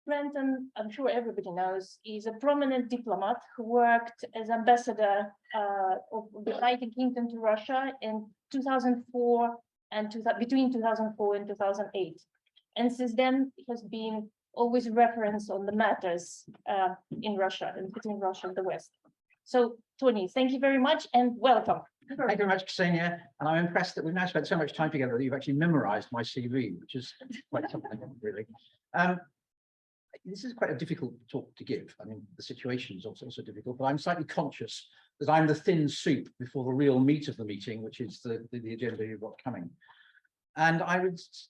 Brenton, I'm sure everybody knows, is a prominent diplomat who worked as ambassador of the United Kingdom to Russia in 2004 and between 2004 and 2008. And since then, he has been always referenced on the matters in Russia and between Russia and the West. So, Tony, thank you very much and welcome. Thank you very much, Ksenia. And I'm impressed that we've now spent so much time together that you've actually memorized my CV, which is quite something, really. This is quite a difficult talk to give. I mean, the situation is also difficult, but I'm slightly conscious that I'm the thin soup before the real meat of the meeting, which is the agenda you've got coming. And I was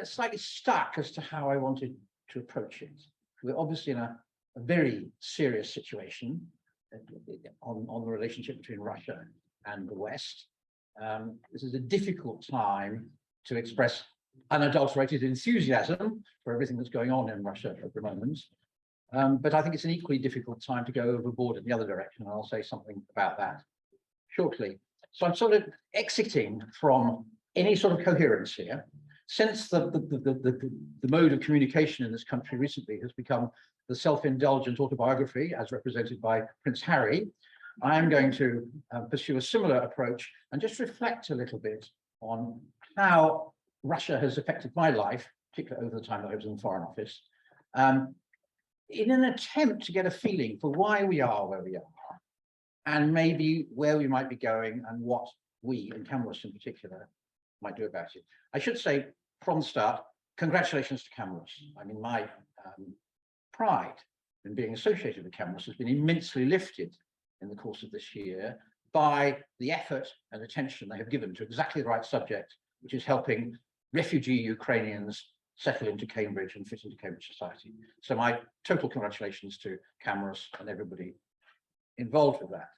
slightly stuck as to how I wanted to approach it. We're obviously in a very serious situation on the relationship between Russia and the West. This is a difficult time to express unadulterated enthusiasm for everything that's going on in Russia at the moment. But I think it's an equally difficult time to go overboard in the other direction, and I'll say something about that shortly. So I'm sort of exiting from any sort of coherence here. Since the mode of communication in this country recently has become the self-indulgent autobiography as represented by Prince Harry, I am going to pursue a similar approach and just reflect a little bit on how Russia has affected my life, particularly over the time that I was in the Foreign Office, in an attempt to get a feeling for why we are where we are, and maybe where we might be going and what we, and CamRuSS in particular, might do about it. I should say from the start, congratulations to CamRuSS. I mean, my pride in being associated with CamRuSS has been immensely lifted in the course of this year by the effort and attention they have given to exactly the right subject, which is helping refugee Ukrainians settle into Cambridge and fit into Cambridge society. So my total congratulations to CamRuSS and everybody involved with that.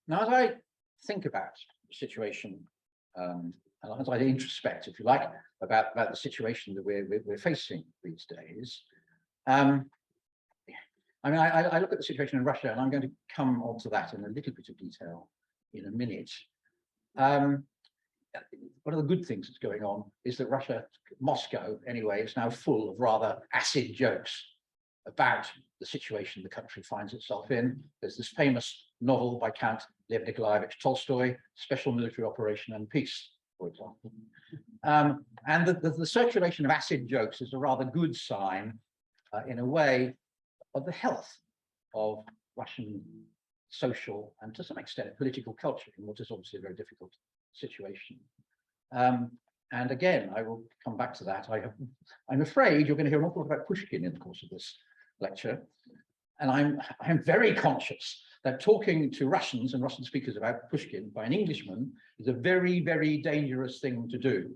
Now, as I think about the situation, and as I introspect, if you like, about the situation that we're facing these days, I mean, I look at the situation in Russia, and I'm going to come onto that in a little bit of detail in a minute. One of the good things that's going on is that Russia, Moscow anyway, is now full of rather acid jokes about the situation the country finds itself in. There's this famous novel by Count Lev Nikolaevich Tolstoy, Special Military Operation and Peace, for example. And the circulation of acid jokes is a rather good sign, in a way, of the health of Russian social and to some extent political culture in what is obviously a very difficult situation. And again, I will come back to that. I'm afraid you're going to hear an awful lot about Pushkin in the course of this lecture. And I'm very conscious that talking to Russians and Russian speakers about Pushkin by an Englishman is a very, very dangerous thing to do.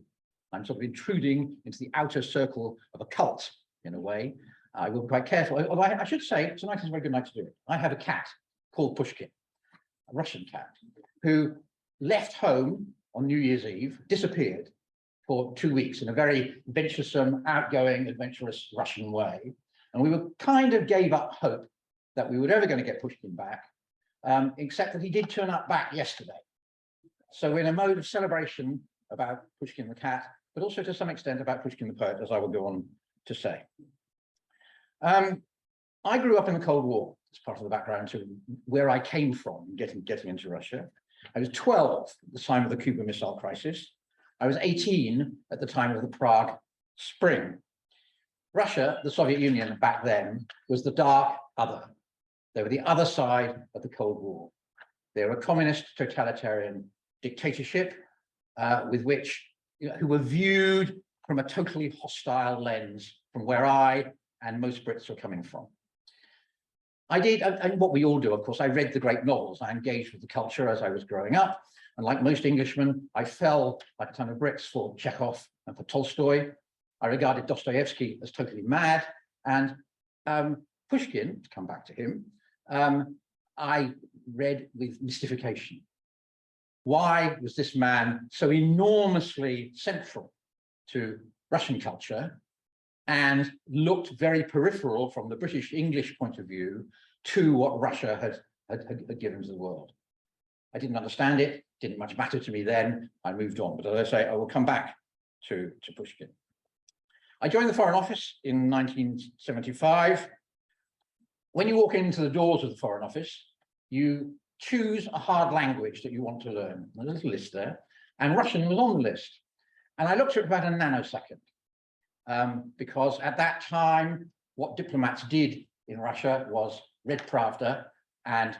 I'm sort of intruding into the outer circle of a cult, in a way. I will be quite careful. Although I should say, tonight is a very good night to do it. I have a cat called Pushkin, a Russian cat, who left home on New Year's Eve, disappeared for 2 weeks in a very venturesome, outgoing, adventurous Russian way. And we were kind of gave up hope that we were ever going to get Pushkin back, except that he did turn up back yesterday. So we're in a mode of celebration about Pushkin the cat, but also to some extent about Pushkin the poet, as I will go on to say. I grew up in the Cold War as part of the background to where I came from, getting into Russia. I was 12 at the time of the Cuban Missile Crisis. I was 18 at the time of the Prague Spring. Russia, the Soviet Union back then, was the dark other. They were the other side of the Cold War. They were a communist totalitarian dictatorship with which, who were viewed from a totally hostile lens from where I and most Brits were coming from. I did, and what we all do, of course, I read the great novels. I engaged with the culture as I was growing up. And like most Englishmen, I fell, like a ton of Brits, for Chekhov and for Tolstoy. I regarded Dostoevsky as totally mad. And Pushkin, to come back to him, I read with mystification. Why was this man so enormously central to Russian culture and looked very peripheral from the British English point of view to what Russia had given to the world? I didn't understand it, didn't much matter to me then, I moved on. But as I say, I will come back to Pushkin. I joined the Foreign Office in 1975. When you walk into the doors of the Foreign Office, you choose a hard language that you want to learn. There's a little list there, and Russian was on the list. And I looked at it about a nanosecond, because at that time, what diplomats did in Russia was read Pravda and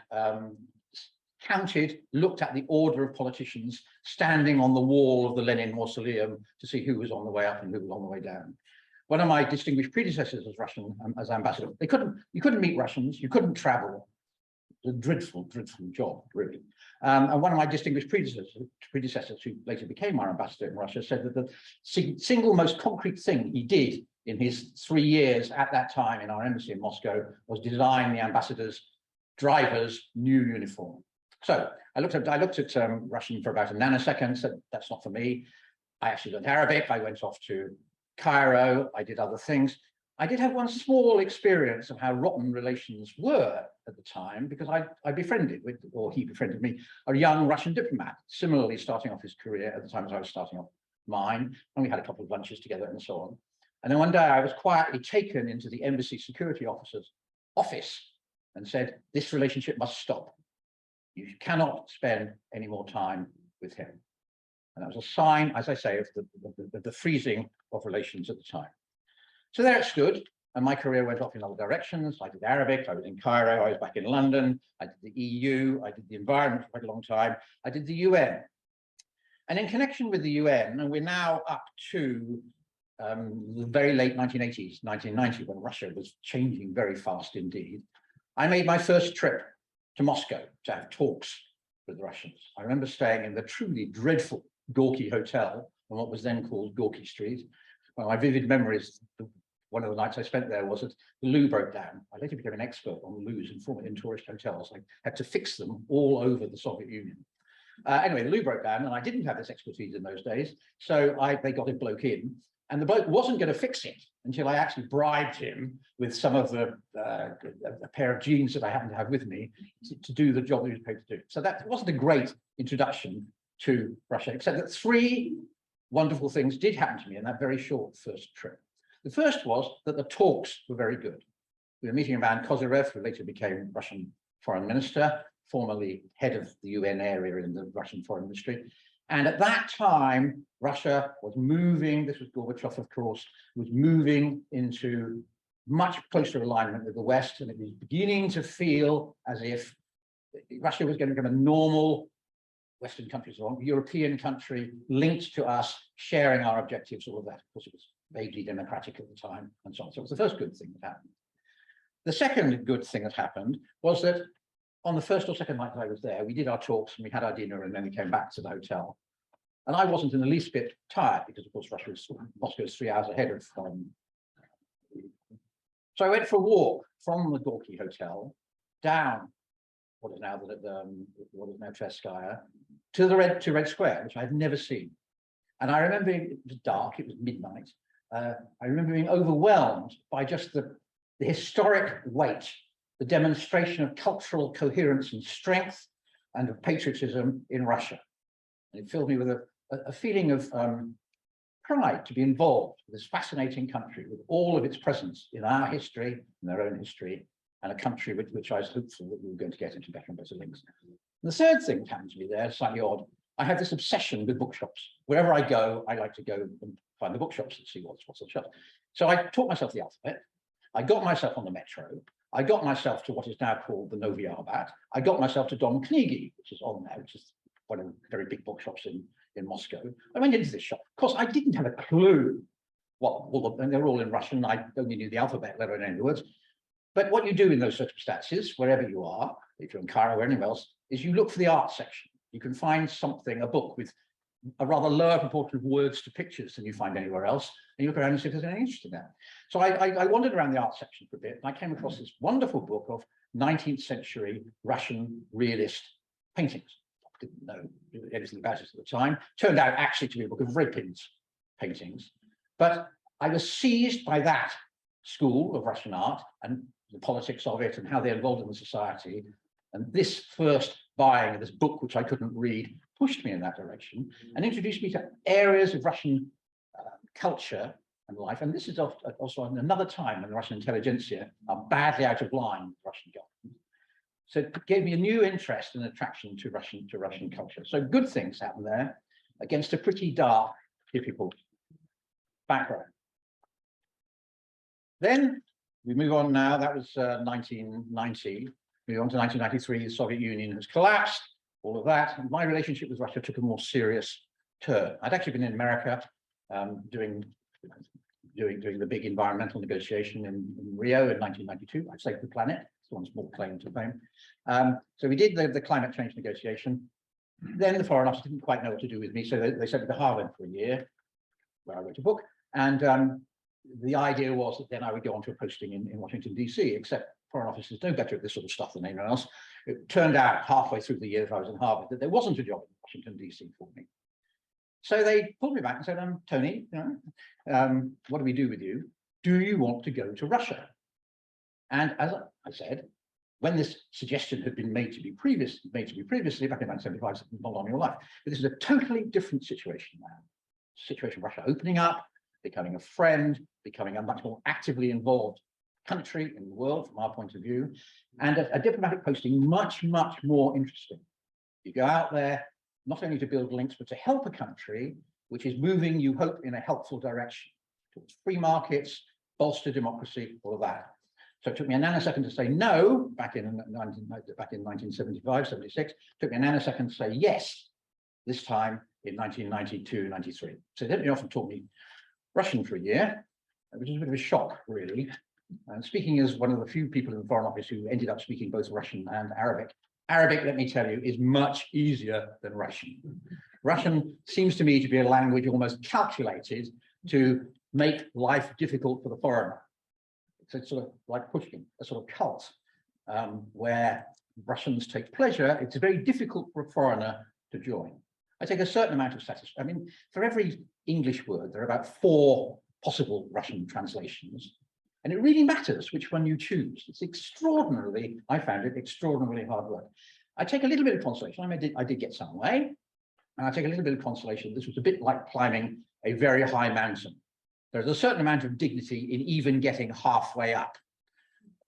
looked at the order of politicians standing on the wall of the Lenin Mausoleum to see who was on the way up and who was on the way down. One of my distinguished predecessors as Russian, as ambassador, you couldn't meet Russians, you couldn't travel. It was a dreadful, dreadful job, really. And one of my distinguished predecessors, who later became our ambassador in Russia, said that the single most concrete thing he did in his 3 years at that time in our embassy in Moscow was design the ambassador's driver's new uniform. So I looked at Russian for about a nanosecond, said that's not for me. I actually learned Arabic. I went off to Cairo. I did other things. I did have one small experience of how rotten relations were at the time, because I befriended with, or he befriended me, a young Russian diplomat, similarly starting off his career at the time as I was starting off mine, and we had a couple of lunches together and so on. And then one day I was quietly taken into the embassy security officer's office and said, this relationship must stop. You cannot spend any more time with him. And that was a sign, as I say, of the freezing of relations at the time. So there it stood, and my career went off in other directions. I did Arabic, I was in Cairo, I was back in London, I did the EU, I did the environment for quite a long time, I did the UN. And in connection with the UN, and we're now up to the very late 1980s, 1990, when Russia was changing very fast indeed, I made my first trip to Moscow to have talks with the Russians. I remember staying in the truly dreadful Gorky Hotel on what was then called Gorky Street. Well, my vivid memories, one of the nights I spent there was that the loo broke down. I later became an expert on loos in tourist hotels. I had to fix them all over the Soviet Union. Anyway, the loo broke down, and I didn't have this expertise in those days, so they got a bloke in, and the bloke wasn't going to fix it until I actually bribed him with some of a pair of jeans that I happened to have with me to do the job he was paid to do. So that wasn't a great introduction to Russia, except that 3 wonderful things did happen to me in that very short first trip. The first was that the talks were very good. We were meeting a man, Kozyrev, who later became Russian foreign minister, formerly head of the UN area in the Russian foreign ministry. And at that time, Russia was moving, this was Gorbachev, of course, was moving into much closer alignment with the West, and it was beginning to feel as if Russia was going to become a normal Western countries, or European country linked to us, sharing our objectives, all of that. Of course, it was vaguely democratic at the time, and so on. So it was the first good thing that happened. The second good thing that happened was that on the first or second night that I was there, we did our talks and we had our dinner, and then we came back to the hotel. And I wasn't in the least bit tired, because of course Moscow is 3 hours ahead of. So I went for a walk from the Gorky Hotel down what is now Tverskaya to the Red Square, which I had never seen. And I remember it was dark, it was midnight. I remember being overwhelmed by just the historic weight, the demonstration of cultural coherence and strength and of patriotism in Russia. And it filled me with a feeling of pride to be involved with this fascinating country, with all of its presence in our history, in their own history, and a country with which I was hopeful that we were going to get into better and better links. And the third thing that happened to me there, slightly odd, I have this obsession with bookshops. Wherever I go, I like to go and find the bookshops and see what's on the shelf. So I taught myself the alphabet. I got myself on the metro. I got myself to what is now called the Novi Arbat. I got myself to Dom Knigi, which is on there, which is one of the very big bookshops in Moscow. I went into this shop. Of course, I didn't have a clue and they're all in Russian. I only knew the alphabet, let alone any words. But what you do in those circumstances, wherever you are, if you're in Cairo or anywhere else, is you look for the art section. You can find something, a book with a rather lower proportion of words to pictures than you find anywhere else, and you look around and see if there's anything interesting there. So I wandered around the art section for a bit, and I came across this wonderful book of 19th century Russian realist paintings. I didn't know anything about it at the time. Turned out actually to be a book of Repin's paintings. But I was seized by that school of Russian art and the politics of it and how they're involved in the society. And this first buying of this book, which I couldn't read, pushed me in that direction and introduced me to areas of Russian culture and life. And this is also another time when the Russian intelligentsia are badly out of line with the Russian government. So it gave me a new interest and attraction to Russian culture. So good things happened there against a pretty dark, difficult background. Then we move on now. That was 1990. We move on to 1993. The Soviet Union has collapsed. All of that. And my relationship with Russia took a more serious turn. I'd actually been in America doing the big environmental negotiation in Rio in 1992. I saved the planet. It's one small claim to fame. So we did the climate change negotiation. Then the Foreign Office didn't quite know what to do with me, so they sent me to Harvard for a year, where I wrote a book. And the idea was that then I would go on to a posting in Washington, D.C., except Foreign Office is no better at this sort of stuff than anyone else. It turned out halfway through the year that I was in Harvard that there wasn't a job in Washington, D.C. for me. So they pulled me back and said, Tony, what do we do with you? Do you want to go to Russia? And as I said, when this suggestion had been made to me previously, back in 1975, not on your life, but this is a totally different situation now. Situation of Russia opening up, becoming a friend, becoming a much more actively involved country in the world from our point of view, and a diplomatic posting much, much more interesting. You go out there not only to build links, but to help a country which is moving, you hope, in a helpful direction towards free markets, bolster democracy, all of that. So it took me a nanosecond to say no back in 1975, 76. It took me a nanosecond to say yes this time in 1992, 93. So they often taught me Russian for a year, which is a bit of a shock, really. And speaking as one of the few people in the Foreign Office who ended up speaking both Russian and Arabic, let me tell you, is much easier than Russian. Russian seems to me to be a language almost calculated to make life difficult for the foreigner. It's sort of like Pushkin, a sort of cult where Russians take pleasure. It's very difficult for a foreigner to join. I take a certain amount of satisfaction. I mean, for every English word, there are about 4 possible Russian translations. And it really matters which one you choose. It's extraordinarily, I found it extraordinarily hard work. I take a little bit of consolation. I did get some way. And I take a little bit of consolation. This was a bit like climbing a very high mountain. There's a certain amount of dignity in even getting halfway up,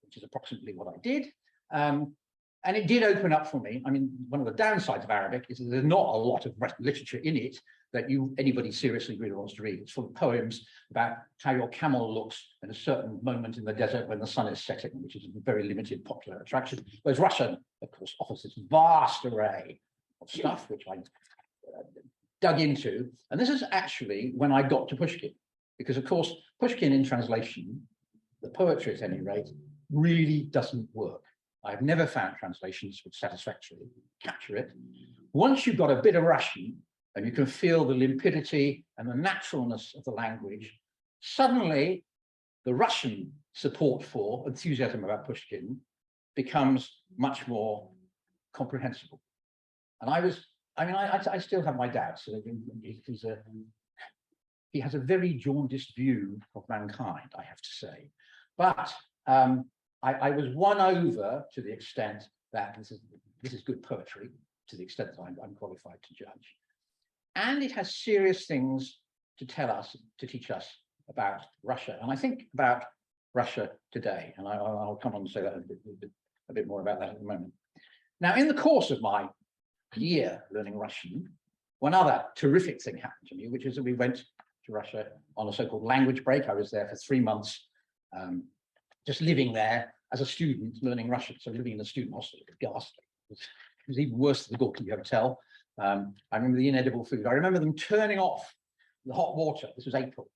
which is approximately what I did. And it did open up for me. I mean, one of the downsides of Arabic is that there's not a lot of literature in it that anybody seriously really wants to read. It's full of poems about how your camel looks at a certain moment in the desert when the sun is setting, which is a very limited popular attraction. Whereas Russian, of course, offers this vast array of stuff, which I dug into. And this is actually when I got to Pushkin, because of course, Pushkin in translation, the poetry at any rate, really doesn't work. I've never found translations which satisfactorily capture it. Once you've got a bit of Russian and you can feel the limpidity and the naturalness of the language, suddenly the Russian support for, enthusiasm about Pushkin becomes much more comprehensible. And I still have my doubts. He has a very jaundiced view of mankind, I have to say. But I was won over to the extent that this is good poetry, to the extent that I'm qualified to judge. And it has serious things to tell us, to teach us about Russia. And I think about Russia today, and I'll come on and say that a bit more about that in a moment. Now, in the course of my year learning Russian, one other terrific thing happened to me, which is that we went to Russia on a so-called language break. I was there for 3 months, just living there as a student learning Russian. So living in a student hostel, ghastly. It was even worse than the Gorky Hotel. I remember the inedible food. I remember them turning off the hot water. This was April.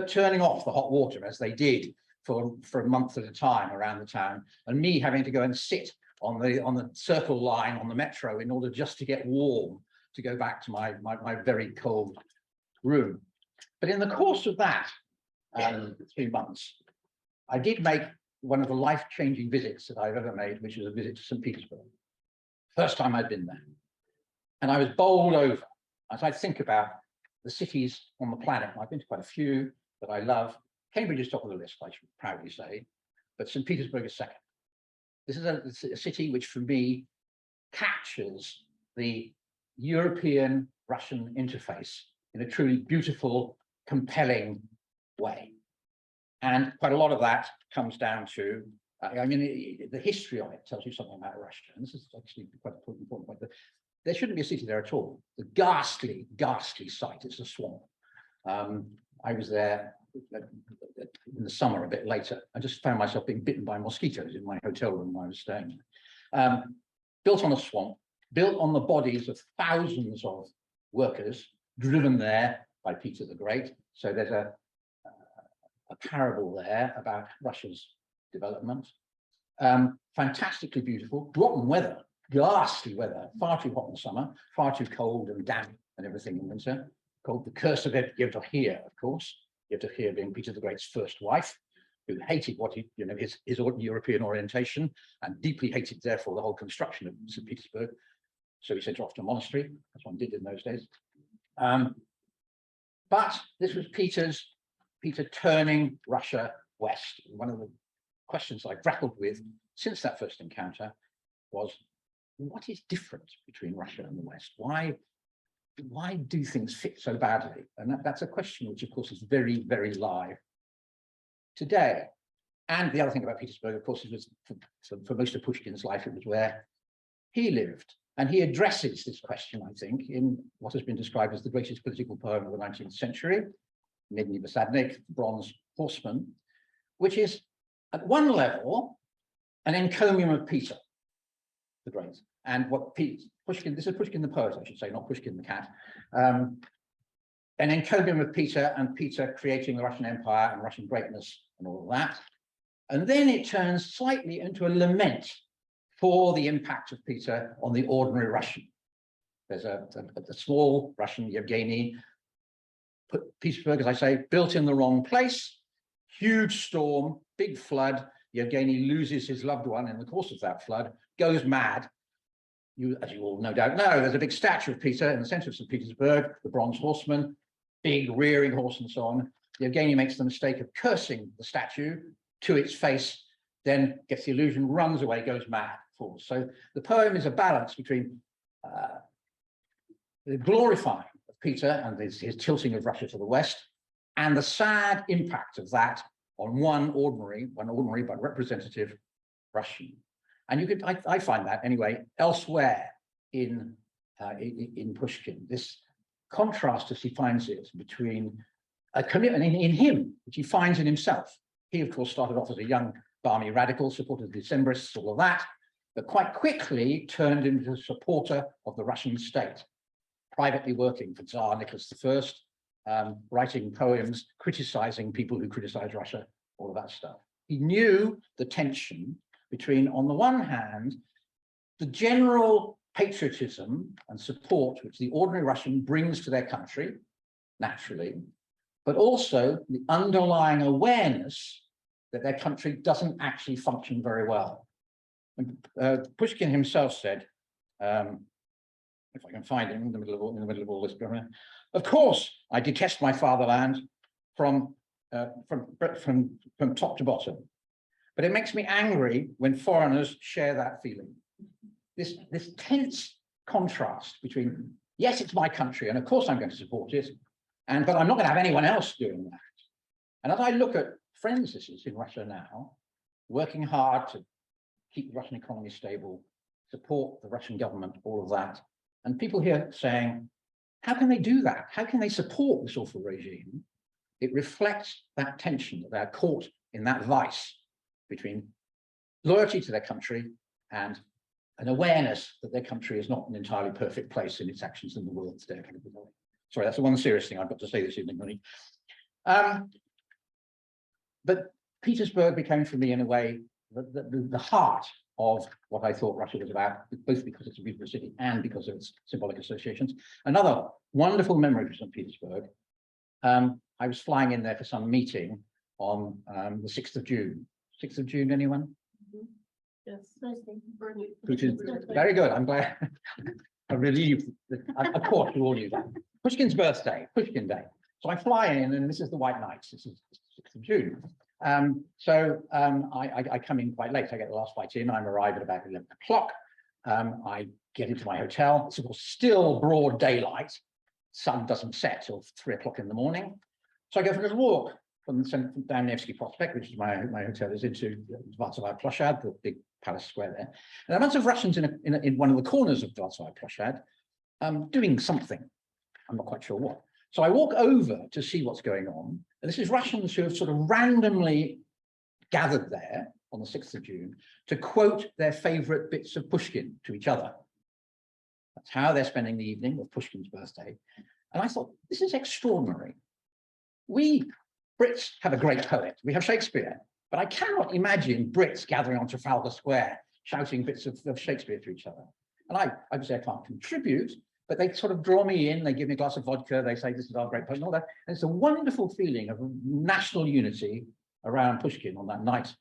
Turning off the hot water as they did for a month at a time around the town, and me having to go and sit on the circle line on the metro in order just to get warm to go back to my very cold room. But in the course of that 3 months, I did make one of the life-changing visits that I've ever made, which was a visit to St. Petersburg. First time I'd been there. And I was bowled over as I think about the cities on the planet. I've been to quite a few that I love. Cambridge is top of the list, I should proudly say, but St. Petersburg is second. This is a city which, for me, captures the European-Russian interface in a truly beautiful, compelling way. And quite a lot of that comes down to, I mean, the history of it tells you something about Russia. And this is actually quite an important point. There shouldn't be a city there at all. The ghastly, ghastly site, it's a swamp. I was there in the summer a bit later. I just found myself being bitten by mosquitoes in my hotel room where I was staying. Built on a swamp, built on the bodies of thousands of workers driven there by Peter the Great. So there's a parable there about Russia's development. Fantastically beautiful, rotten weather, ghastly weather, far too hot in the summer, far too cold and damp and everything in winter. Called the curse of Yevdokhia, of course. Yevdokhia being Peter the Great's first wife, who hated what he, his European orientation and deeply hated, therefore, the whole construction of St. Petersburg. So he sent her off to a monastery, as one did in those days. But this was Peter turning Russia west. One of the questions I grappled with since that first encounter was, what is different between Russia and the West? Why do things fit so badly? And that's a question which, of course, is very, very live today. And the other thing about Petersburg, of course, is for most of Pushkin's life, it was where he lived. And he addresses this question, I think, in what has been described as the greatest political poem of the 19th century, Nidny Vasadnik, Bronze Horseman, which is, at one level, an encomium of Peter the Great. And what Pushkin, this is Pushkin the poet, I should say, not Pushkin the cat, an encomium of Peter and Peter creating the Russian Empire and Russian greatness and all of that. And then it turns slightly into a lament for the impact of Peter on the ordinary Russian. There's a small Russian, Yevgeny, Petersburg, as I say, built in the wrong place, huge storm, big flood. Yevgeny loses his loved one in the course of that flood, goes mad. As you all no doubt know, there's a big statue of Peter in the center of St. Petersburg, the Bronze Horseman, big rearing horse and so on. Yevgeny makes the mistake of cursing the statue to its face, then gets the illusion, runs away, goes mad, falls. So the poem is a balance between the glorifying of Peter and his tilting of Russia to the West, and the sad impact of that on one ordinary but representative Russian. And you could, I find that anyway, elsewhere in Pushkin, this contrast as he finds it between a commitment in him, which he finds in himself. He, of course, started off as a young Barmy radical, supported the Decembrists, all of that, but quite quickly turned into a supporter of the Russian state, privately working for Tsar Nicholas I, writing poems, criticizing people who criticize Russia, all of that stuff. He knew the tension between, on the one hand, the general patriotism and support which the ordinary Russian brings to their country, naturally, but also the underlying awareness that their country doesn't actually function very well. And, Pushkin himself said, if I can find him in the middle of all this, of course, I detest my fatherland from top to bottom. But it makes me angry when foreigners share that feeling. This tense contrast between, yes, it's my country, and of course I'm going to support it, but I'm not going to have anyone else doing that. And as I look at friends in Russia now, working hard to keep the Russian economy stable, support the Russian government, all of that, and people here saying, how can they do that? How can they support this awful regime? It reflects that tension that they're caught in that vice between loyalty to their country and an awareness that their country is not an entirely perfect place in its actions in the world today. Sorry, that's the one serious thing I've got to say this evening, really. But Petersburg became for me, in a way, the heart of what I thought Russia was about, both because it's a beautiful city and because of its symbolic associations. Another wonderful memory for St. Petersburg. I was flying in there for some meeting on the 6th of June. 6th of June, anyone? Yes. Which is very good. I'm glad. I'm relieved that, of course, you all knew that. Pushkin's birthday, Pushkin Day. So I fly in, and this is the White Nights. This is 6th of June. I come in quite late. I get the last flight in. I'm arrived at about 11 o'clock. I get into my hotel. It's, of course, still broad daylight. Sun doesn't set till 3 o'clock in the morning. So I go for a little walk from down Nevsky Prospect, which is my hotel, is into Dvarsovaya Ploshad, the big palace square there. And there are lots of Russians in one of the corners of Dvarsovaya Ploshad, doing something. I'm not quite sure what. So I walk over to see what's going on. And this is Russians who have sort of randomly gathered there on the 6th of June to quote their favorite bits of Pushkin to each other. That's how they're spending the evening of Pushkin's birthday. And I thought, this is extraordinary. We Brits have a great poet. We have Shakespeare. But I cannot imagine Brits gathering on Trafalgar Square, shouting bits of Shakespeare to each other. And I obviously I can't contribute, but they sort of draw me in. They give me a glass of vodka. They say, this is our great poet and all that. And it's a wonderful feeling of national unity around Pushkin on that night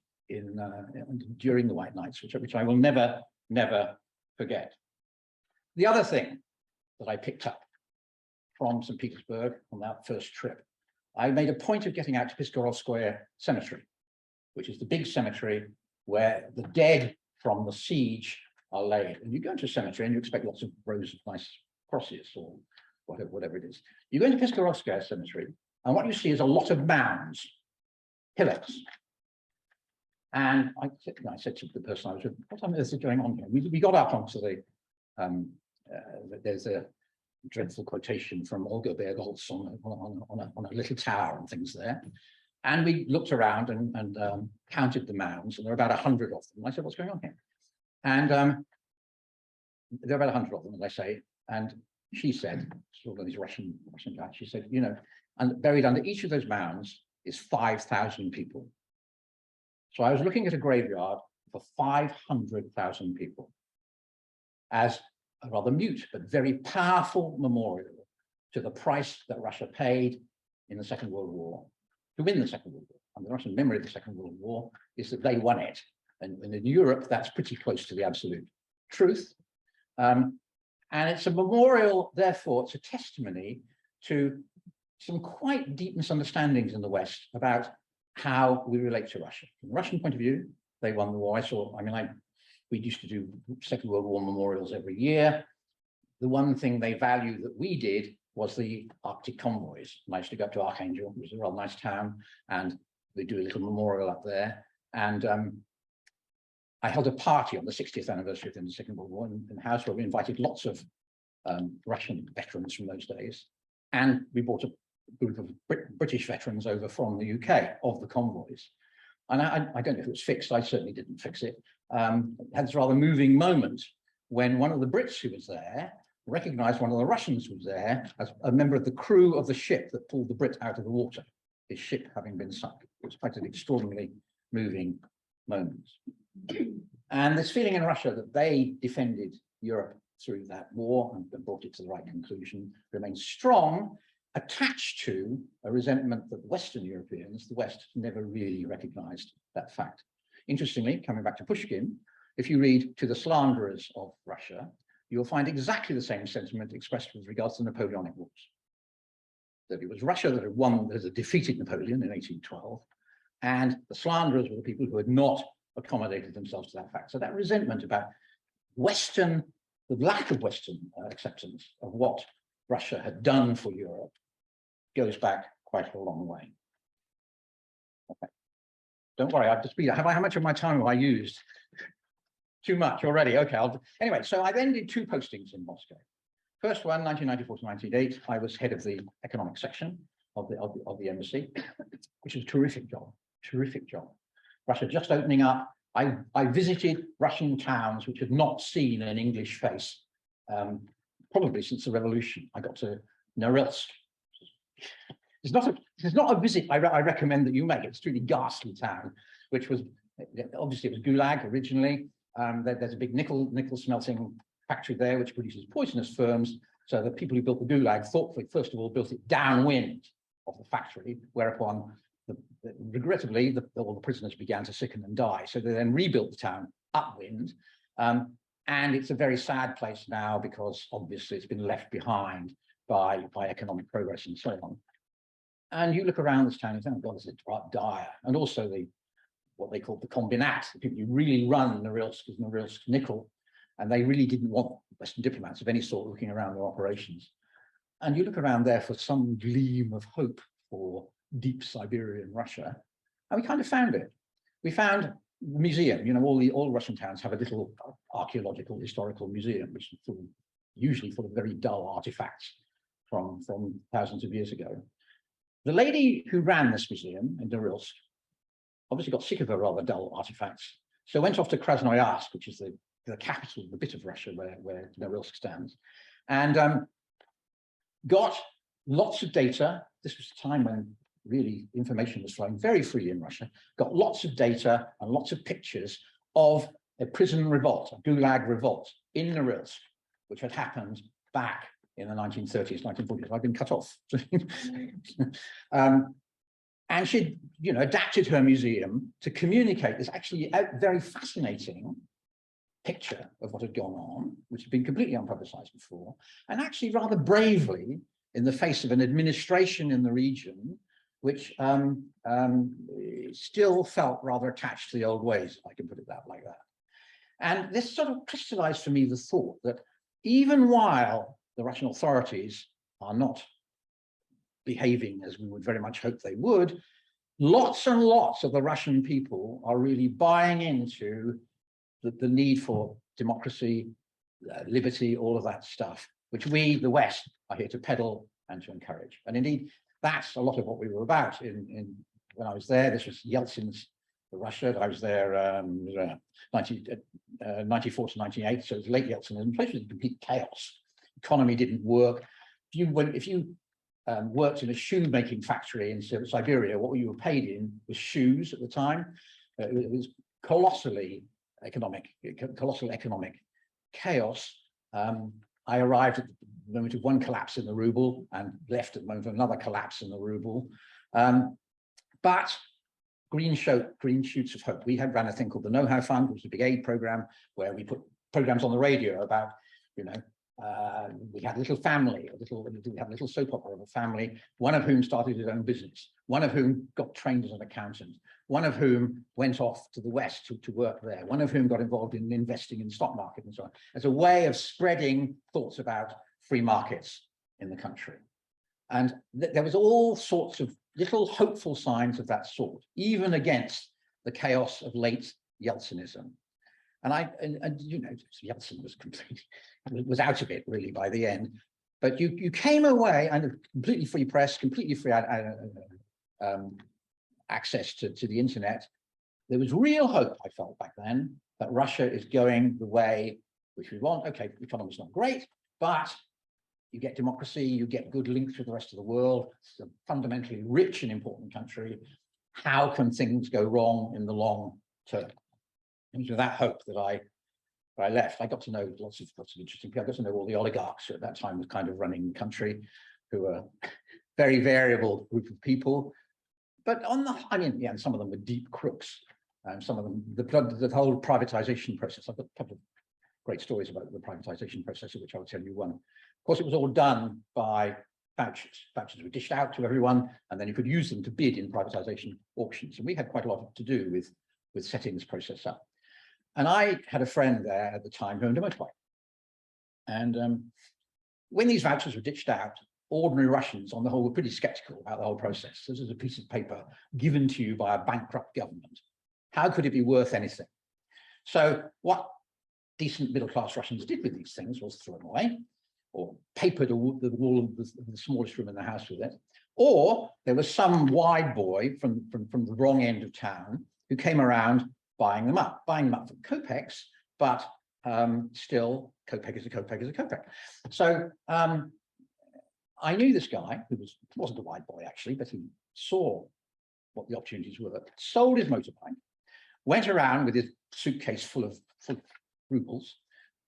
during the White Nights, which I will never, never forget. The other thing that I picked up from St. Petersburg on that first trip, I made a point of getting out to Piskorovskoye Cemetery, which is the big cemetery where the dead from the siege are laid. And you go into a cemetery and you expect lots of rows of nice crosses or whatever it is. You go into Piskorovskoye Cemetery, and what you see is a lot of mounds, hillocks. And I said to the person I was with, what on earth is going on here? We got up onto the, there's a dreadful quotation from Olga Bergholz on a little tower and things there. And we looked around and counted the mounds, and there were about 100 of them. And I said, what's going on here? And there are about 100 of them, as I say. And she said, sort of these Russian guys, she said, you know, and buried under each of those mounds is 5,000 people. So I was looking at a graveyard for 500,000 people as a rather mute but very powerful memorial to the price that Russia paid in the Second World War to win the Second World War. And the Russian memory of the Second World War is that they won it. And in Europe, that's pretty close to the absolute truth. And it's a memorial, therefore, it's a testimony to some quite deep misunderstandings in the West about how we relate to Russia. From the Russian point of view, they won the war. We used to do Second World War memorials every year. The one thing they value that we did was the Arctic convoys. I used to go up to Archangel, which is a rather nice town, and they do a little memorial up there. And I held a party on the 60th anniversary of the Second World War in the house where we invited lots of Russian veterans from those days. And we brought a group of British veterans over from the UK of the convoys. And I don't know if it was fixed, I certainly didn't fix it. Had this rather moving moment when one of the Brits who was there recognized one of the Russians who was there as a member of the crew of the ship that pulled the Brit out of the water, his ship having been sunk. It was quite an extraordinarily moving moment. And this feeling in Russia that they defended Europe through that war and brought it to the right conclusion remains strong, attached to a resentment that Western Europeans, the West, never really recognized that fact. Interestingly, coming back to Pushkin, if you read To the Slanderers of Russia, you'll find exactly the same sentiment expressed with regards to the Napoleonic Wars. That it was Russia that had defeated Napoleon in 1812, and the slanderers were the people who had not accommodated themselves to that fact. So that resentment about the lack of Western acceptance of what Russia had done for Europe goes back quite a long way. Okay. Don't worry, I've just how much of my time have I used? Too much already. Okay. Anyway, so I then did 2 postings in Moscow. First one, 1994 to 1998, I was head of the economic section of the embassy, which was a terrific job. Terrific job. Russia just opening up. I visited Russian towns which had not seen an English face, probably since the revolution. I got to Norilsk. It's not a visit I recommend that you make. It's a truly ghastly town, which was, obviously it was Gulag originally. There's a big nickel smelting factory there, which produces poisonous firms. So the people who built the Gulag thoughtfully, first of all, built it downwind of the factory, whereupon regrettably, all the prisoners began to sicken and die. So they then rebuilt the town upwind. And it's a very sad place now because obviously it's been left behind by economic progress and so on. And you look around this town and think, oh God, this is dire. And also what they call the Kombinat, the people who really run Norilsk nickel, and they really didn't want Western diplomats of any sort looking around their operations. And you look around there for some gleam of hope for deep Siberian Russia, and we kind of found it. We found the museum. You know, all Russian towns have a little archaeological historical museum, which is usually full of very dull artifacts from thousands of years ago. The lady who ran this museum in Norilsk obviously got sick of her rather dull artifacts, so went off to Krasnoyarsk, which is the capital, the bit of Russia where Norilsk stands, and got lots of data. This was a time when really information was flowing very freely in Russia, got lots of data and lots of pictures of a prison revolt, a gulag revolt in Norilsk, which had happened back in the 1930s, 1940s. I've been cut off. And she'd, you know, adapted her museum to communicate this actually very fascinating picture of what had gone on, which had been completely unpublicized before, and actually rather bravely in the face of an administration in the region which still felt rather attached to the old ways, if I can put it like that. And this sort of crystallized for me the thought that even while the Russian authorities are not behaving as we would very much hope they would, lots and lots of the Russian people are really buying into the need for democracy, liberty, all of that stuff, which we, the West, are here to peddle and to encourage. And indeed, that's a lot of what we were about when I was there. This was Yeltsin's Russia. I was there 94 to 98, so it was late Yeltsin, and the place was in complete chaos. Economy didn't work. If you worked in a shoemaking factory in Siberia, what you were paid in was shoes at the time. It was colossal economic chaos. I arrived at the moment of one collapse in the ruble and left at the moment of another collapse in the ruble. But green shoots of hope. We had ran a thing called the Know-How Fund, which was a big aid program where we put programs on the radio about, you know, we had a little family, we had a little soap opera of a family, one of whom started his own business, one of whom got trained as an accountant, one of whom went off to the West to work there, one of whom got involved in investing in the stock market and so on, as a way of spreading thoughts about free markets in the country. And there was all sorts of little hopeful signs of that sort, even against the chaos of late Yeltsinism. And you know, Yeltsin was out of it really by the end, but you came away and completely free press, completely free access to the internet. There was real hope, I felt back then, that Russia is going the way which we want. Okay, the economy's not great, but you get democracy, you get good links with the rest of the world. It's a fundamentally rich and important country. How can things go wrong in the long term? It was with that hope that I left. I got to know lots of interesting people. I got to know all the oligarchs who at that time was kind of running the country, who were very variable group of people. But and some of them were deep crooks. And some of them, the whole privatization process. I've got a couple of great stories about the privatization process, of which I'll tell you one. Of course, it was all done by vouchers. Vouchers were dished out to everyone, and then you could use them to bid in privatization auctions. And we had quite a lot to do with setting this process up. And I had a friend there at the time who owned a motorbike. And when these vouchers were ditched out, ordinary Russians on the whole were pretty skeptical about the whole process. This is a piece of paper given to you by a bankrupt government. How could it be worth anything? So what decent middle-class Russians did with these things was throw them away, or papered the wall of the smallest room in the house with it. Or there was some wide boy from the wrong end of town who came around buying them up for kopecks, but still, kopeck is a kopeck is a kopeck. So I knew this guy who wasn't a wide boy actually, but he saw what the opportunities were, sold his motorbike, went around with his suitcase full of rubles,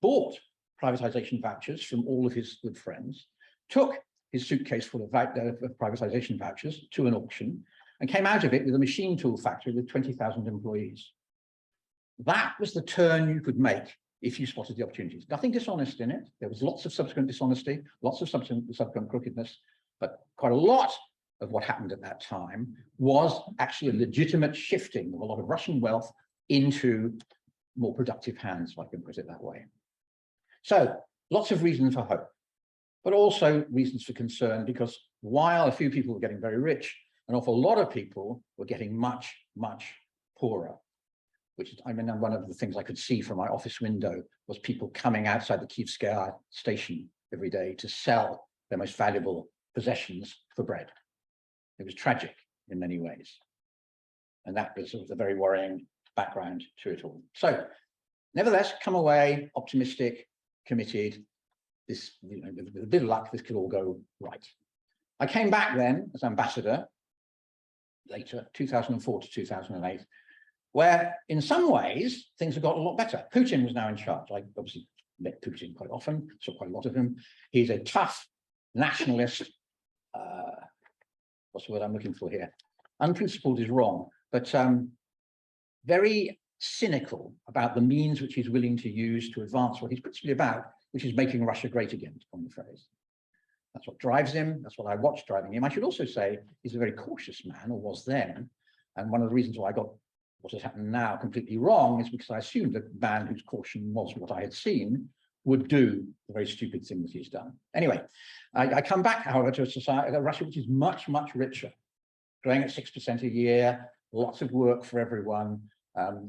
bought privatization vouchers from all of his good friends, took his suitcase full of privatization vouchers to an auction, and came out of it with a machine tool factory with 20,000 employees. That was the turn you could make if you spotted the opportunities. Nothing dishonest in it. There was lots of subsequent dishonesty, lots of subsequent crookedness, but quite a lot of what happened at that time was actually a legitimate shifting of a lot of Russian wealth into more productive hands, if I can put it that way. So lots of reasons for hope, but also reasons for concern, because while a few people were getting very rich, an awful lot of people were getting much, much poorer, which is, I mean, one of the things I could see from my office window was people coming outside the Kievskaya station every day to sell their most valuable possessions for bread. It was tragic in many ways. And that was sort of the very worrying background to it all. So nevertheless, come away optimistic, committed. This, you know, with a bit of luck, this could all go right. I came back then as ambassador later, 2004 to 2008, where in some ways things have got a lot better. Putin was now in charge. I obviously met Putin quite often, saw quite a lot of him. He's a tough nationalist. What's the word I'm looking for here? Unprincipled is wrong, but very cynical about the means which he's willing to use to advance what he's principally about, which is making Russia great again, to coin the phrase. That's what drives him. That's what I watched driving him. I should also say he's a very cautious man, or was then. And one of the reasons why I got what has happened now completely wrong is because I assumed that a man whose caution was what I had seen would do the very stupid thing that he's done. Anyway, I come back, however, to a society, a Russia which is much, much richer, growing at 6% a year, lots of work for everyone,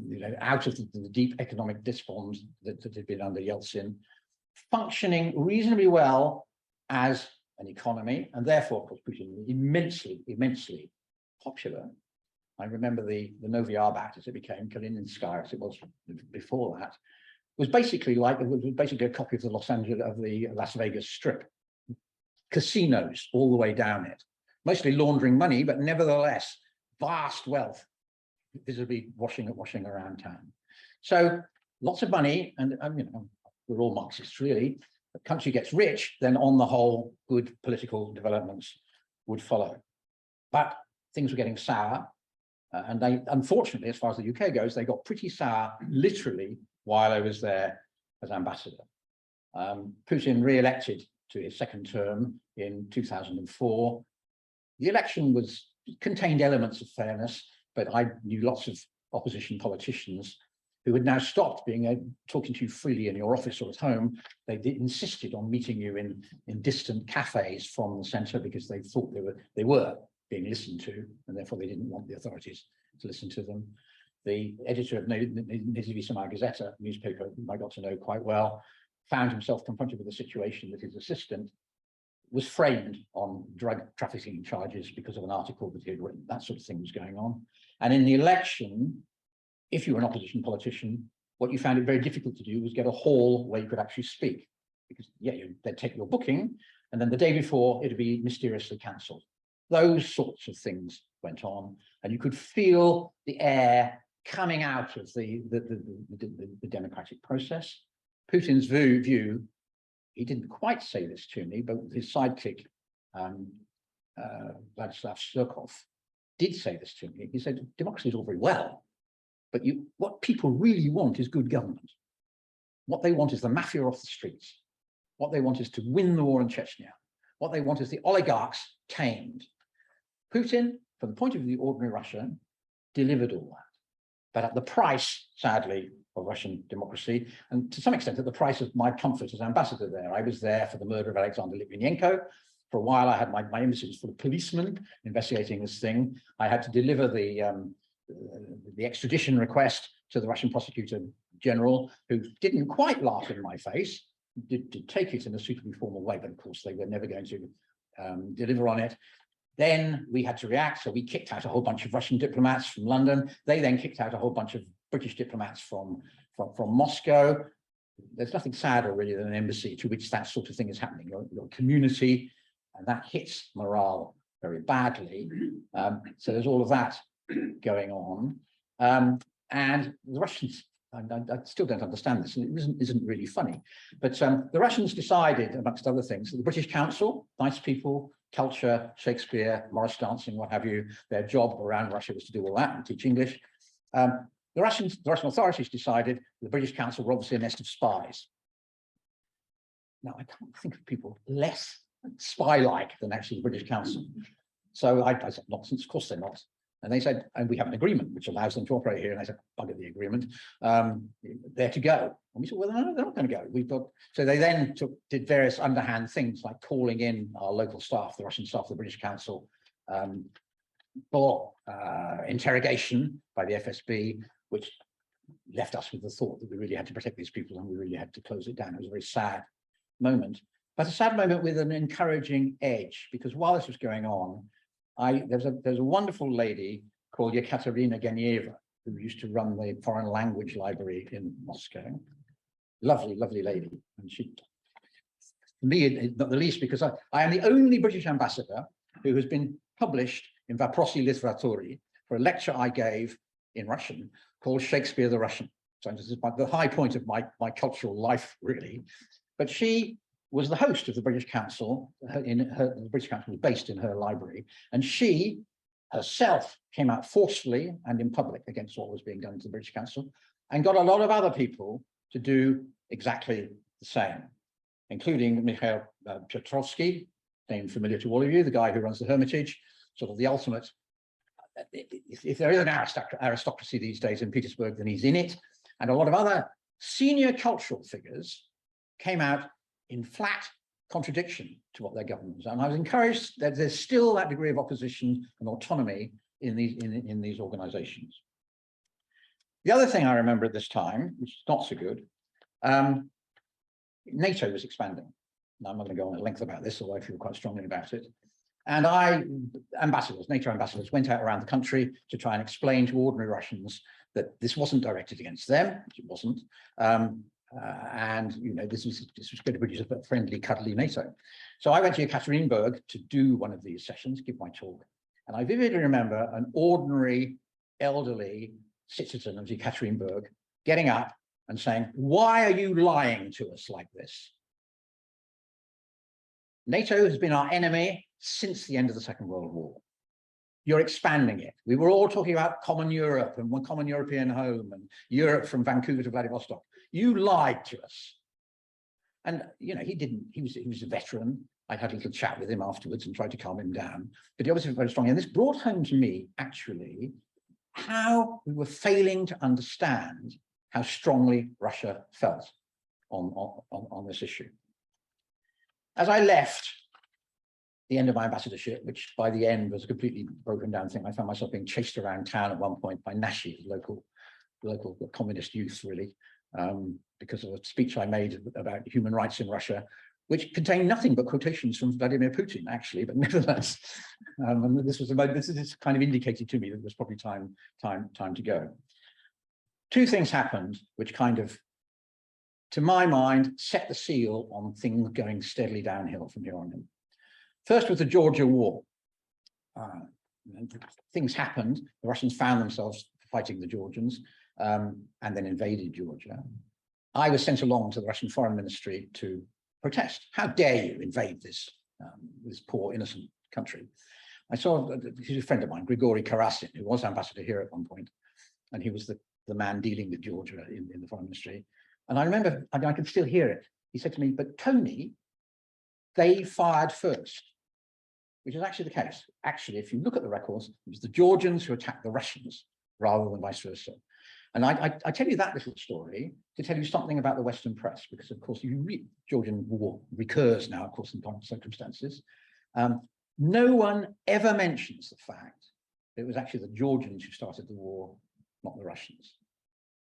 you know, out of the deep economic despond that had been under Yeltsin, functioning reasonably well as an economy, and therefore, of course, Putin immensely, immensely popular. I remember the Novy Arbat, as it became, Kalininskaya, as it was before that, was basically like, it was basically a copy of the Las Vegas Strip. Casinos all the way down it, mostly laundering money, but nevertheless, vast wealth visibly washing around town. So lots of money, and you know, we're all Marxists really. The country gets rich, then on the whole, good political developments would follow. But things were getting sour, and they, unfortunately, as far as the UK goes, they got pretty sour literally while I was there as ambassador. Putin re-elected to his second term in 2004. The election contained elements of fairness, but I knew lots of opposition politicians who had now stopped talking to you freely in your office or at home. They insisted on meeting you in distant cafes from the centre because they thought they were being listened to, and therefore they didn't want the authorities to listen to them. The editor of Nezavisima Gazeta, a newspaper I got to know quite well, found himself confronted with a situation that his assistant was framed on drug trafficking charges because of an article that he had written. That sort of thing was going on. And in the election, if you were an opposition politician, what you found it very difficult to do was get a hall where you could actually speak. Because, yeah, they'd take your booking, and then the day before, it'd be mysteriously cancelled. Those sorts of things went on, and you could feel the air coming out of the democratic process. Putin's view, he didn't quite say this to me, but his sidekick, Vladislav Surkov, did say this to me. He said, democracy is all very well, but what people really want is good government. What they want is the mafia off the streets. What they want is to win the war in Chechnya. What they want is the oligarchs tamed. Putin, from the point of view of the ordinary Russian, delivered all that, but at the price, sadly, of Russian democracy, and to some extent at the price of my comfort as ambassador there. I was there for the murder of Alexander Litvinenko. For a while, I had my embassy was full of policemen investigating this thing. I had to deliver the extradition request to the Russian prosecutor general, who didn't quite laugh in my face, did take it in a suitably formal way, but of course they were never going to deliver on it. Then we had to react, so we kicked out a whole bunch of Russian diplomats from London. They then kicked out a whole bunch of British diplomats from Moscow. There's nothing sadder really than an embassy to which that sort of thing is happening. Your community, and that hits morale very badly. So there's all of that going on. And the Russians, I still don't understand this, and it isn't really funny, but the Russians decided, amongst other things, that the British Council, nice people, culture, Shakespeare, Morris dancing, what have you, their job around Russia was to do all that and teach English. The Russian authorities decided the British Council were obviously a nest of spies. Now, I can't think of people less spy-like than actually the British Council. So I said, nonsense, of course they're not. And they said, and we have an agreement which allows them to operate here. And I said, bugger the agreement, they're to go. And we said, well, no, they're not going to go. So they then did various underhand things like calling in our local staff, the Russian staff, the British Council, full interrogation by the FSB, which left us with the thought that we really had to protect these people and we really had to close it down. It was a very sad moment, but a sad moment with an encouraging edge, because while this was going on, there's a wonderful lady called Yekaterina Genieva, who used to run the foreign language library in Moscow. Lovely, lovely lady. And she, for me, not the least, because I am the only British ambassador who has been published in Vaprosi Literatury for a lecture I gave in Russian called Shakespeare the Russian. So this is the high point of my cultural life, really. But she was the host of the British Council. The British Council was based in her library, and she herself came out forcefully and in public against what was being done to the British Council, and got a lot of other people to do exactly the same, including Mikhail Petrovsky, name familiar to all of you, the guy who runs the Hermitage, sort of the ultimate. If there is an aristocracy these days in Petersburg, then he's in it. And a lot of other senior cultural figures came out in flat contradiction to what their government was. And I was encouraged that there's still that degree of opposition and autonomy in these organizations. The other thing I remember at this time, which is not so good, NATO was expanding. Now, I'm not going to go on at length about this, although I feel quite strongly about it. And NATO ambassadors went out around the country to try and explain to ordinary Russians that this wasn't directed against them, which it wasn't. And you know, this was going to produce a friendly, cuddly NATO. So I went to Yekaterinburg to do one of these sessions, give my talk. And I vividly remember an ordinary, elderly citizen of Yekaterinburg getting up and saying, "Why are you lying to us like this? NATO has been our enemy since the end of the Second World War. You're expanding it. We were all talking about common Europe and one common European home and Europe from Vancouver to Vladivostok. You lied to us." And you know, he was a veteran. I had a little chat with him afterwards and tried to calm him down, but he obviously was very strong. And this brought home to me actually how we were failing to understand how strongly Russia felt on this issue. As I left the end of my ambassadorship, which by the end was a completely broken down thing, I found myself being chased around town at one point by Nashi, local communist youth, really, because of a speech I made about human rights in Russia, which contained nothing but quotations from Vladimir Putin, actually, but nevertheless, and this is kind of indicated to me that it was probably time to go. Two things happened, which kind of, to my mind, set the seal on things going steadily downhill from here on in. First was the Georgia War. Things happened. The Russians found themselves fighting the Georgians and then invaded Georgia. I was sent along to the Russian Foreign Ministry to protest. How dare you invade this poor, innocent country? I saw, he's a friend of mine, Grigory Karasin, who was ambassador here at one point, and he was the man dealing with Georgia in the Foreign Ministry. And I remember, I can still hear it. He said to me, "But Tony, they fired first," which is actually the case. Actually, if you look at the records, it was the Georgians who attacked the Russians rather than vice versa. And I tell you that little story to tell you something about the Western press, because of course, you read Georgian war recurs now, of course, in current circumstances. No one ever mentions the fact that it was actually the Georgians who started the war, not the Russians.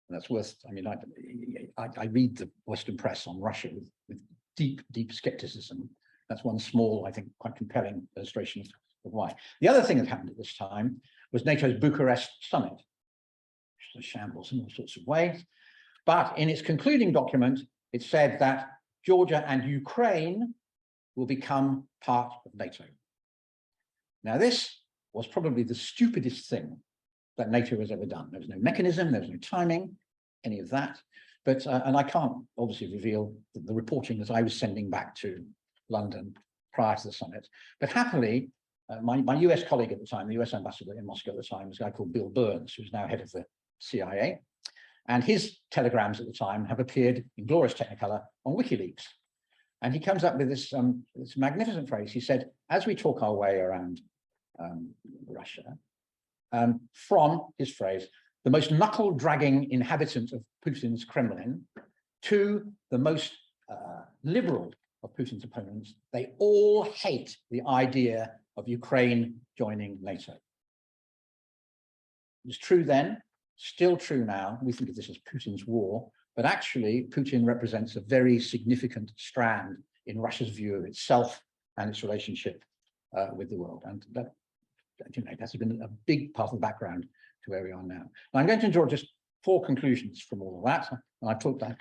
And that's worth, I mean, I read the Western press on Russia with deep, deep skepticism. That's one small, I think, quite compelling illustration of why. The other thing that happened at this time was NATO's Bucharest summit, which was a shambles in all sorts of ways. But in its concluding document, it said that Georgia and Ukraine will become part of NATO. Now, this was probably the stupidest thing that NATO has ever done. There was no mechanism, there was no timing, any of that. But, and I can't obviously reveal the reporting that I was sending back to London prior to the summit. But happily, my US colleague at the time, the US ambassador in Moscow at the time, was a guy called Bill Burns, who's now head of the CIA. And his telegrams at the time have appeared in glorious Technicolor on WikiLeaks. And he comes up with this, this magnificent phrase. He said, as we talk our way around Russia, from his phrase, the most knuckle-dragging inhabitant of Putin's Kremlin to the most liberal of Putin's opponents, they all hate the idea of Ukraine joining NATO. was true then, still true now. We think of this as Putin's war, but actually Putin represents a very significant strand in Russia's view of itself and its relationship with the world. And that, you know, that's been a big part of the background to where we are now. I'm going to draw just 4 conclusions from all of that. And I've talked that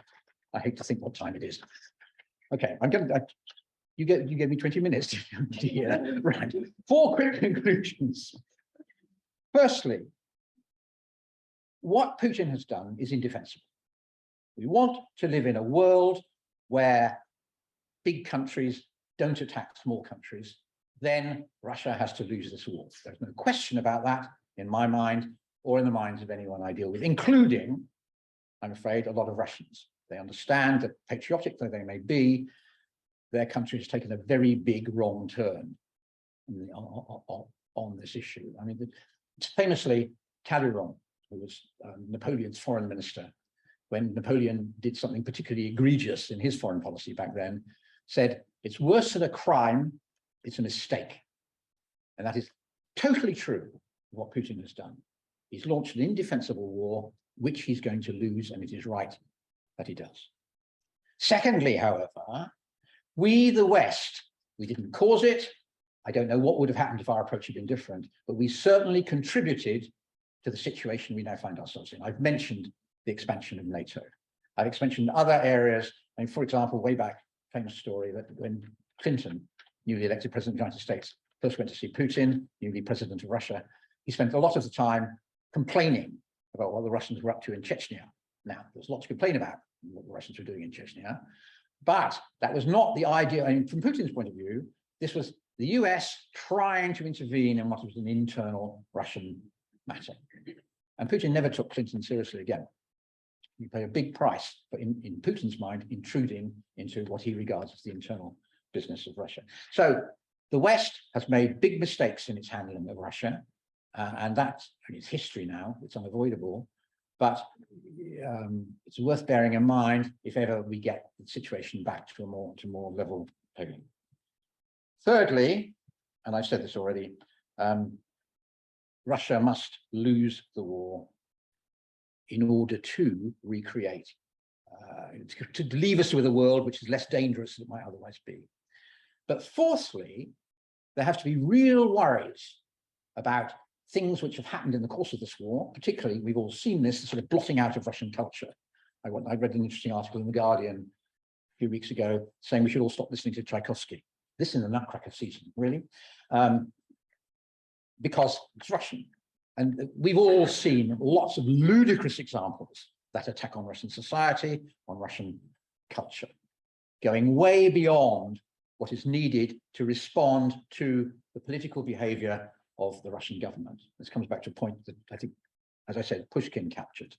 I hate to think what time it is. Okay, I'm going to, you gave me 20 minutes to hear. Right, 4 quick conclusions. Firstly, what Putin has done is indefensible. We want to live in a world where big countries don't attack small countries. Then Russia has to lose this war. There's no question about that in my mind or in the minds of anyone I deal with, including, I'm afraid, a lot of Russians. They understand that, patriotic though they may be, their country has taken a very big wrong turn on this issue. I mean, famously, Talleyrand, who was Napoleon's foreign minister, when Napoleon did something particularly egregious in his foreign policy back then, said, it's worse than a crime, it's a mistake. And that is totally true of what Putin has done. He's launched an indefensible war, which he's going to lose, and it is right that he does. Secondly, however, we, the West, we didn't cause it. I don't know what would have happened if our approach had been different, but we certainly contributed to the situation we now find ourselves in. I've mentioned the expansion of NATO. I've mentioned other areas. I mean, for example, way back, famous story that when Clinton, newly elected president of the United States, first went to see Putin, newly president of Russia, he spent a lot of the time complaining about what the Russians were up to in Chechnya. Now, there's lots to complain about what the Russians were doing in Chechnya, but that was not the idea. I mean, from Putin's point of view, this was the US trying to intervene in what was an internal Russian matter. And Putin never took Clinton seriously again. He paid a big price for, in Putin's mind, intruding into what he regards as the internal business of Russia. So the West has made big mistakes in its handling of Russia, and that's, I mean, it's history now, it's unavoidable, but it's worth bearing in mind if ever we get the situation back to a more level pegging. Thirdly, and I've said this already, Russia must lose the war in order to recreate, to leave us with a world which is less dangerous than it might otherwise be. But fourthly, there have to be real worries about things which have happened in the course of this war. Particularly, we've all seen this, the sort of blotting out of Russian culture. I read an interesting article in The Guardian a few weeks ago saying we should all stop listening to Tchaikovsky. This in the Nutcracker season, really, because it's Russian. And we've all seen lots of ludicrous examples that attack on Russian society, on Russian culture, going way beyond what is needed to respond to the political behavior of the Russian government. This comes back to a point that I think, as I said, Pushkin captured,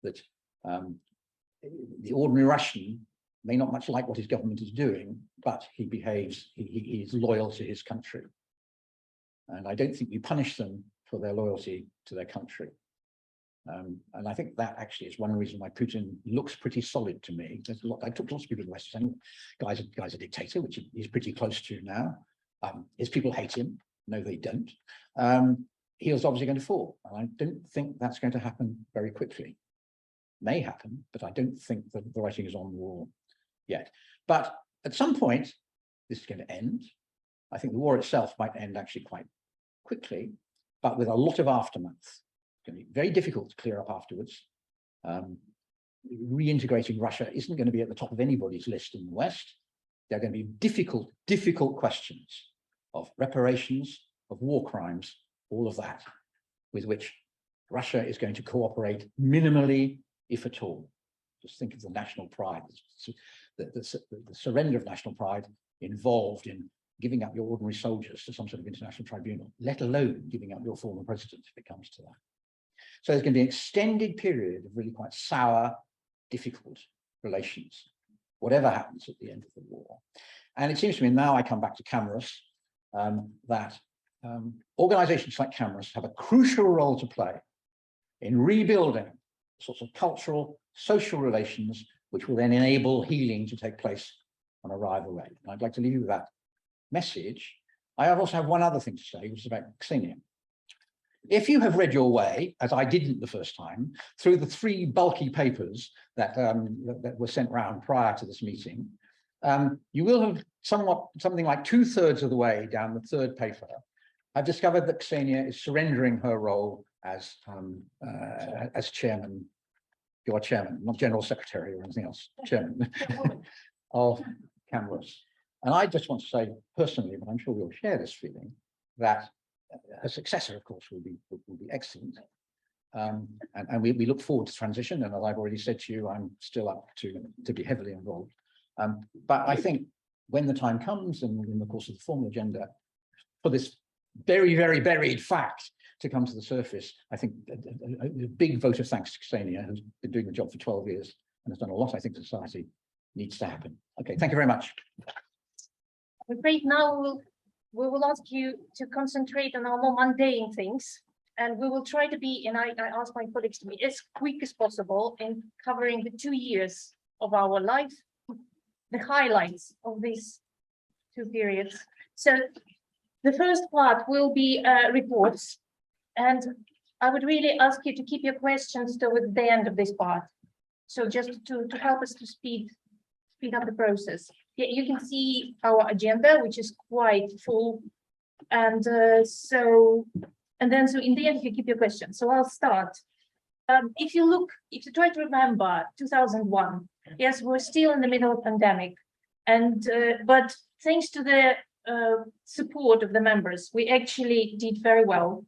that the ordinary Russian may not much like what his government is doing, but he behaves, he is loyal to his country. And I don't think we punish them for their loyalty to their country. And I think that actually is one reason why Putin looks pretty solid to me. There's a lot, I talked to lots of people in the West saying, guy's a dictator, which he's pretty close to now. His people hate him. No, they don't. He was obviously going to fall. And I don't think that's going to happen very quickly. May happen, but I don't think that the writing is on the wall yet. But at some point, this is going to end. I think the war itself might end actually quite quickly, but with a lot of aftermath. It's going to be very difficult to clear up afterwards. Reintegrating Russia isn't going to be at the top of anybody's list in the West. There are going to be difficult questions of reparations, of war crimes, all of that, with which Russia is going to cooperate minimally, if at all. Just think of the national pride, the surrender of national pride involved in giving up your ordinary soldiers to some sort of international tribunal, let alone giving up your former president if it comes to that. So there's going to be an extended period of really quite sour, difficult relations, whatever happens at the end of the war. And it seems to me, now I come back to CamRuSS, that organizations like CamRuSS have a crucial role to play in rebuilding sorts of cultural, social relations, which will then enable healing to take place on a rival way. And I'd like to leave you with that message. I also have one other thing to say, which is about Ksenia. if you have read your way, as I didn't the first time, through the 3 bulky papers that, that were sent round prior to this meeting, you will have something like 2/3 of the way down the 3rd paper. I've discovered that Ksenia is surrendering her role as chairman, your chairman, not general secretary or anything else, chairman of CamRuSS. And I just want to say personally, but I'm sure we'll share this feeling, that a successor, of course, will be excellent. And we look forward to transition. And as I've already said to you, I'm still up to be heavily involved. But I think when the time comes, and in the course of the formal agenda, for this very, very buried fact to come to the surface, I think a big vote of thanks to Ksenia, who's been doing the job for 12 years and has done a lot, I think, to society, needs to happen. Okay, thank you very much. I'm afraid now we will ask you to concentrate on our more mundane things, and we will try to be, and I ask my colleagues to be as quick as possible in covering the 2 years of our life, the highlights of these 2 periods. So the first part will be reports, and I would really ask you to keep your questions towards the end of this part. So just to help us to speed up the process. Yeah, you can see our agenda, which is quite full, and so in the end, you keep your questions. So I'll start. If you try to remember 2001, yes, we're still in the middle of pandemic, and but thanks to the support of the members, we actually did very well,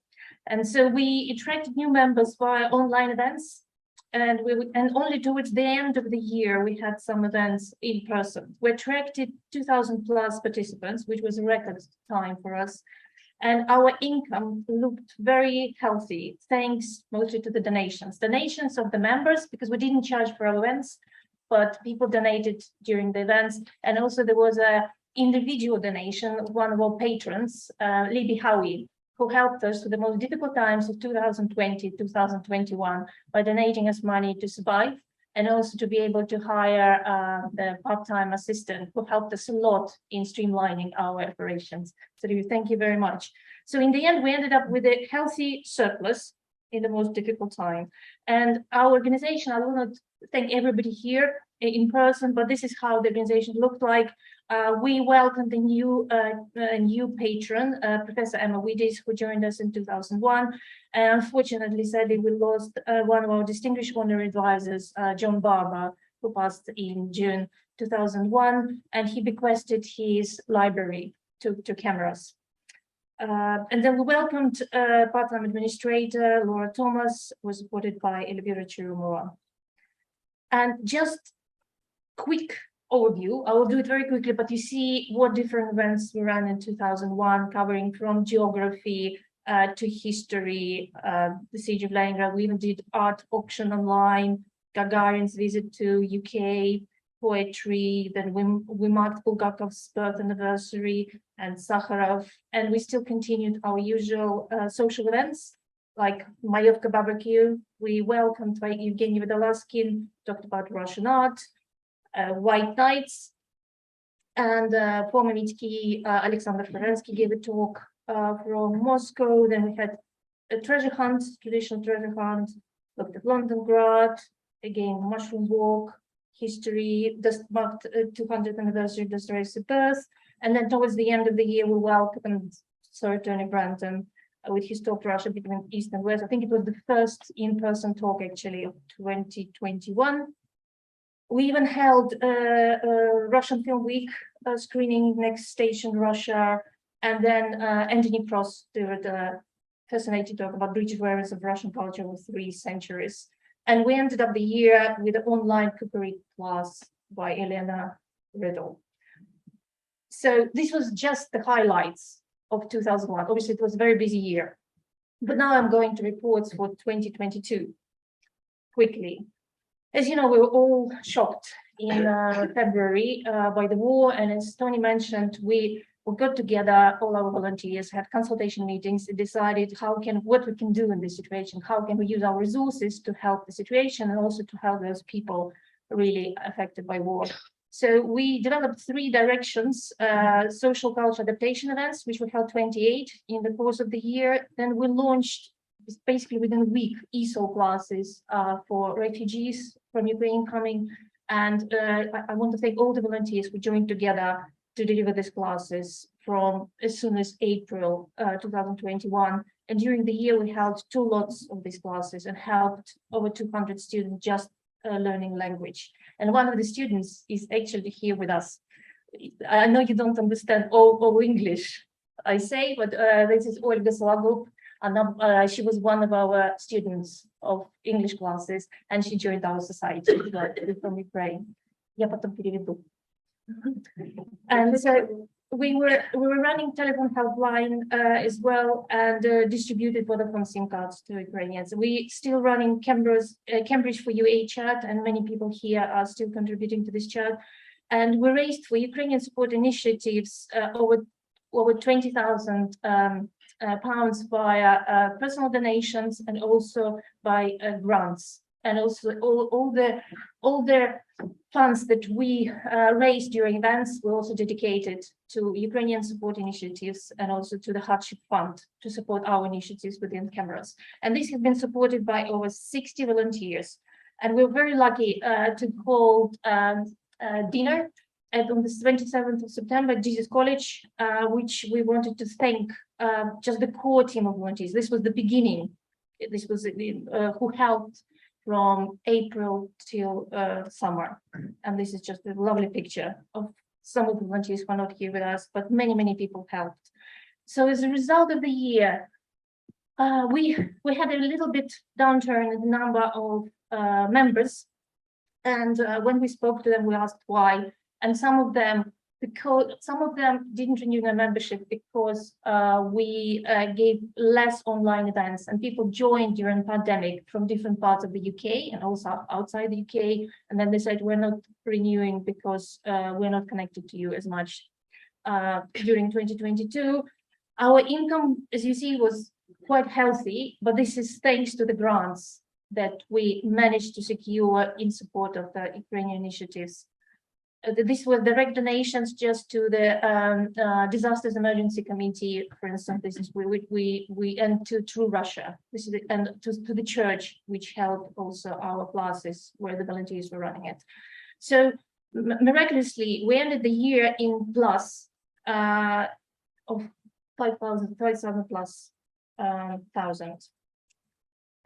and so we attracted new members via online events. And only towards the end of the year, we had some events in person. We attracted 2,000 plus participants, which was a record time for us. And our income looked very healthy, thanks mostly to the donations of the members, because we didn't charge for our events, but people donated during the events. And also there was a individual donation of one of our patrons, Libby Howie, who helped us through the most difficult times of 2020, 2021, by donating us money to survive, and also to be able to hire the part-time assistant who helped us a lot in streamlining our operations. So thank you very much. So in the end, we ended up with a healthy surplus in the most difficult time. And our organization, I will not thank everybody here in person, but this is how the organization looked like. We welcomed a new patron, Professor Emma Widdis, who joined us in 2001. And unfortunately, sadly, we lost one of our distinguished honorary advisors, John Barber, who passed in June 2001, and he bequested his library to CamRuSS. And then we welcomed part-time administrator Laura Thomas, who was supported by Elvira Chirumova. And just quick overview, I will do it very quickly, but you see what different events we ran in 2001, covering from geography to history, the Siege of Leningrad. We even did art auction online, Gagarin's visit to UK, poetry, then we marked Bulgakov's birth anniversary and Sakharov, and we still continued our usual social events like Mayovka barbecue. We welcomed Evgeny Vodolaskin, talked about Russian art, White Nights, and former Mitsky Alexander Florensky gave a talk from Moscow. Then we had a treasure hunt, traditional treasure hunt, looked at Londongrad, again, Mushroom Walk, history, just marked 200th anniversary of Dostoevsky's birth. And then towards the end of the year, we welcomed Sir Tony Branton with his talk to Russia between East and West. I think it was the first in-person talk actually of 2021. We even held Russian Film Week screening, Next Station Russia, and then Anthony Prost did a fascinating talk about British awareness of Russian culture over 3 centuries. And we ended up the year with an online cookery class by Elena Riddle. So this was just the highlights of 2001. Obviously, it was a very busy year. But now I'm going to reports for 2022 quickly. As you know, we were all shocked in February by the war. And as Tony mentioned, we got together, all our volunteers, had consultation meetings, decided what we can do in this situation, how can we use our resources to help the situation and also to help those people really affected by war. So we developed 3 directions, social culture adaptation events, which we held 28 in the course of the year. Then we launched basically within a week, ESOL classes for refugees from Ukraine coming. And I want to thank all the volunteers who joined together to deliver these classes from as soon as April 2021. And during the year, we held 2 lots of these classes and helped over 200 students just learning language. And one of the students is actually here with us. I know you don't understand all English, I say, but this is Olga Sologub. And she was one of our students of English classes, and she joined our society from Ukraine. Я потом переведу. And so we were running telephone helpline as well, and distributed Vodafone SIM cards to Ukrainians. We still running Cambridge for UA chat, and many people here are still contributing to this chat. And we raised for Ukrainian support initiatives over 20,000 pounds via personal donations and also by grants. And also all the funds that we raised during events were also dedicated to Ukrainian support initiatives and also to the hardship fund to support our initiatives within CamRuSS. And this has been supported by over 60 volunteers. And we're very lucky to hold dinner on the 27th of September at Jesus College, which we wanted to thank just the core team of volunteers. This was the beginning. This was who helped from April till summer. And this is just a lovely picture of some of the volunteers who are not here with us, but many people helped. So as a result of the year, we had a little bit downturn in the number of members. And when we spoke to them, we asked why. And some of them didn't renew their membership because we gave less online events, and people joined during pandemic from different parts of the UK and also outside the UK. And then they said, we're not renewing because we're not connected to you as much. During 2022, our income, as you see, was quite healthy, but this is thanks to the grants that we managed to secure in support of the Ukrainian initiatives. This was direct donations just to the Disasters Emergency Committee, for instance. This is we and to CamRuSS. This is and to the church, which held also our classes where the volunteers were running it. So miraculously, we ended the year in plus of 5,000 plus thousand.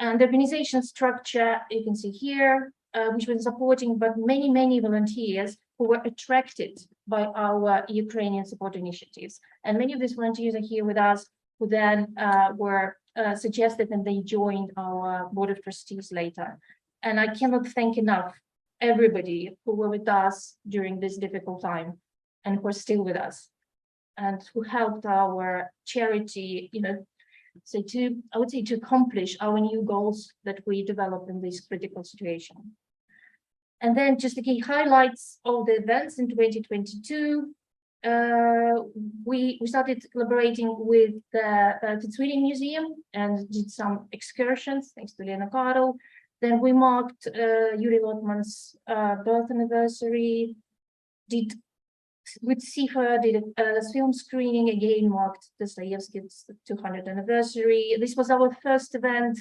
And the organization structure you can see here, which was supporting, but many volunteers who were attracted by our Ukrainian support initiatives. And many of these volunteers are here with us, who then were suggested and they joined our board of trustees later. And I cannot thank enough everybody who were with us during this difficult time and who are still with us and who helped our charity, so I would say to accomplish our new goals that we developed in this critical situation. And then just the key highlights of the events in 2022. We started collaborating with the Fitzwilliam Museum and did some excursions, thanks to Lena Karol. Then we marked Yuri Lotman's birth anniversary, with Sifa did a film screening, again marked Dostoevsky's 200th anniversary. This was our first event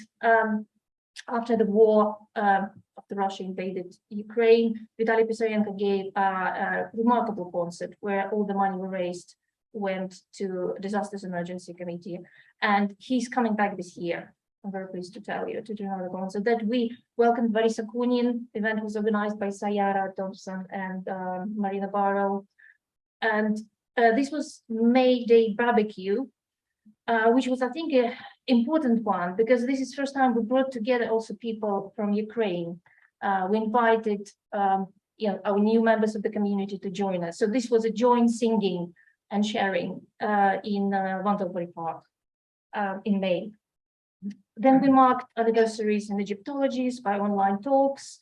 after the war, after Russia invaded Ukraine. Vitaly Pisarenko gave a remarkable concert where all the money we raised went to Disasters Emergency Committee. And he's coming back this year. I'm very pleased to tell you, to do another concert. That we welcomed Varisa Kunin. The event was organized by Sayara Thompson and Marina Barrow. And this was May Day barbecue, which was, I think, an important one, because this is the first time we brought together also people from Ukraine. We invited our new members of the community to join us. So this was a joint singing and sharing in Vandelbury Park in May. Then we marked anniversaries in Egyptologies by online talks.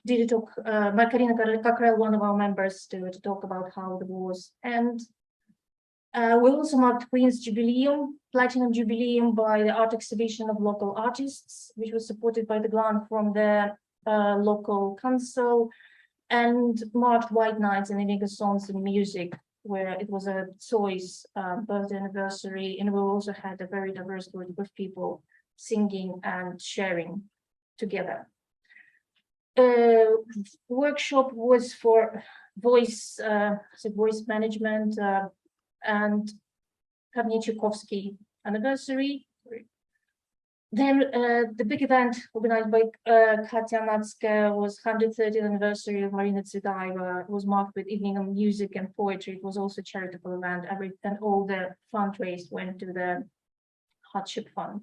Did a talk, Markarina Kakrel, one of our members, to talk about how the wars end. We also marked Queen's Jubileum, Platinum Jubileum, by the art exhibition of local artists, which was supported by the grant from the local council, and marked White Nights and Inigo Songs and Music, where it was a Zoe's birthday anniversary, and we also had a very diverse group of people singing and sharing together. Workshop was for voice management and Karnichikovsky anniversary. Then the big event organized by Katya Natska was 130th anniversary of Marina Tsvetaeva. It was marked with evening of music and poetry. It was also a charitable event. And all the fundraised went to the hardship fund.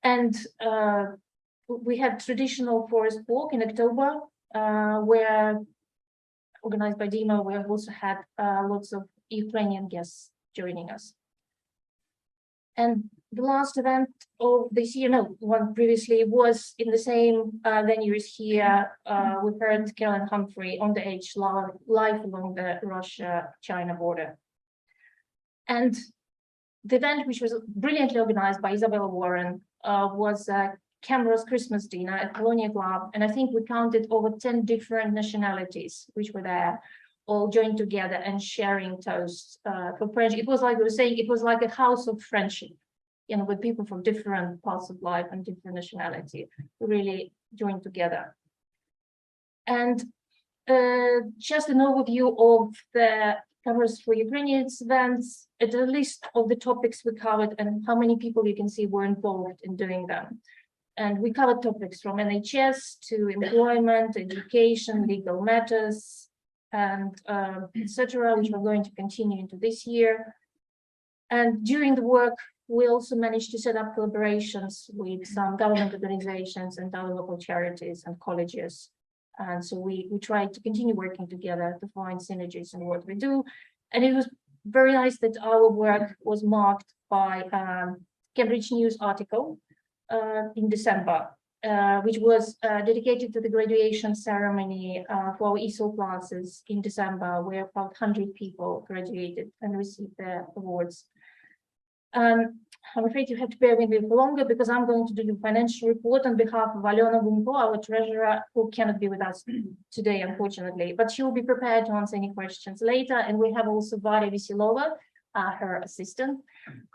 And we had traditional forest walk in October, where organized by Dima, we also had lots of Ukrainian guests joining us. And the last event of this year, no, one previously, was in the same venues here. We heard Kellen Humphrey on the edge live along the Russia-China border. And the event, which was brilliantly organized by Isabella Warren, was CamRuSS Christmas dinner at Colonia Club. And I think we counted over 10 different nationalities which were there, all joined together and sharing toasts for friendship. It was like we were saying, it was like a house of friendship, you know, with people from different parts of life and different nationality who really joined together. And just an overview of the CamRuSS for Ukrainians events, at a list of the topics we covered and how many people you can see were involved in doing them. And we covered topics from NHS to employment, education, legal matters, and etc., which we're going to continue into this year. And during the work, we also managed to set up collaborations with some government organizations and other local charities and colleges. And so we tried to continue working together to find synergies in what we do. And it was very nice that our work was marked by Cambridge News article in December, which was dedicated to the graduation ceremony for our ESOL classes in December, where about 100 people graduated and received their awards. I'm afraid you have to bear with me for longer because I'm going to do the financial report on behalf of Alyona Gumko, our treasurer, who cannot be with us today, unfortunately, but she will be prepared to answer any questions later. And we have also Varia Veselova, her assistant,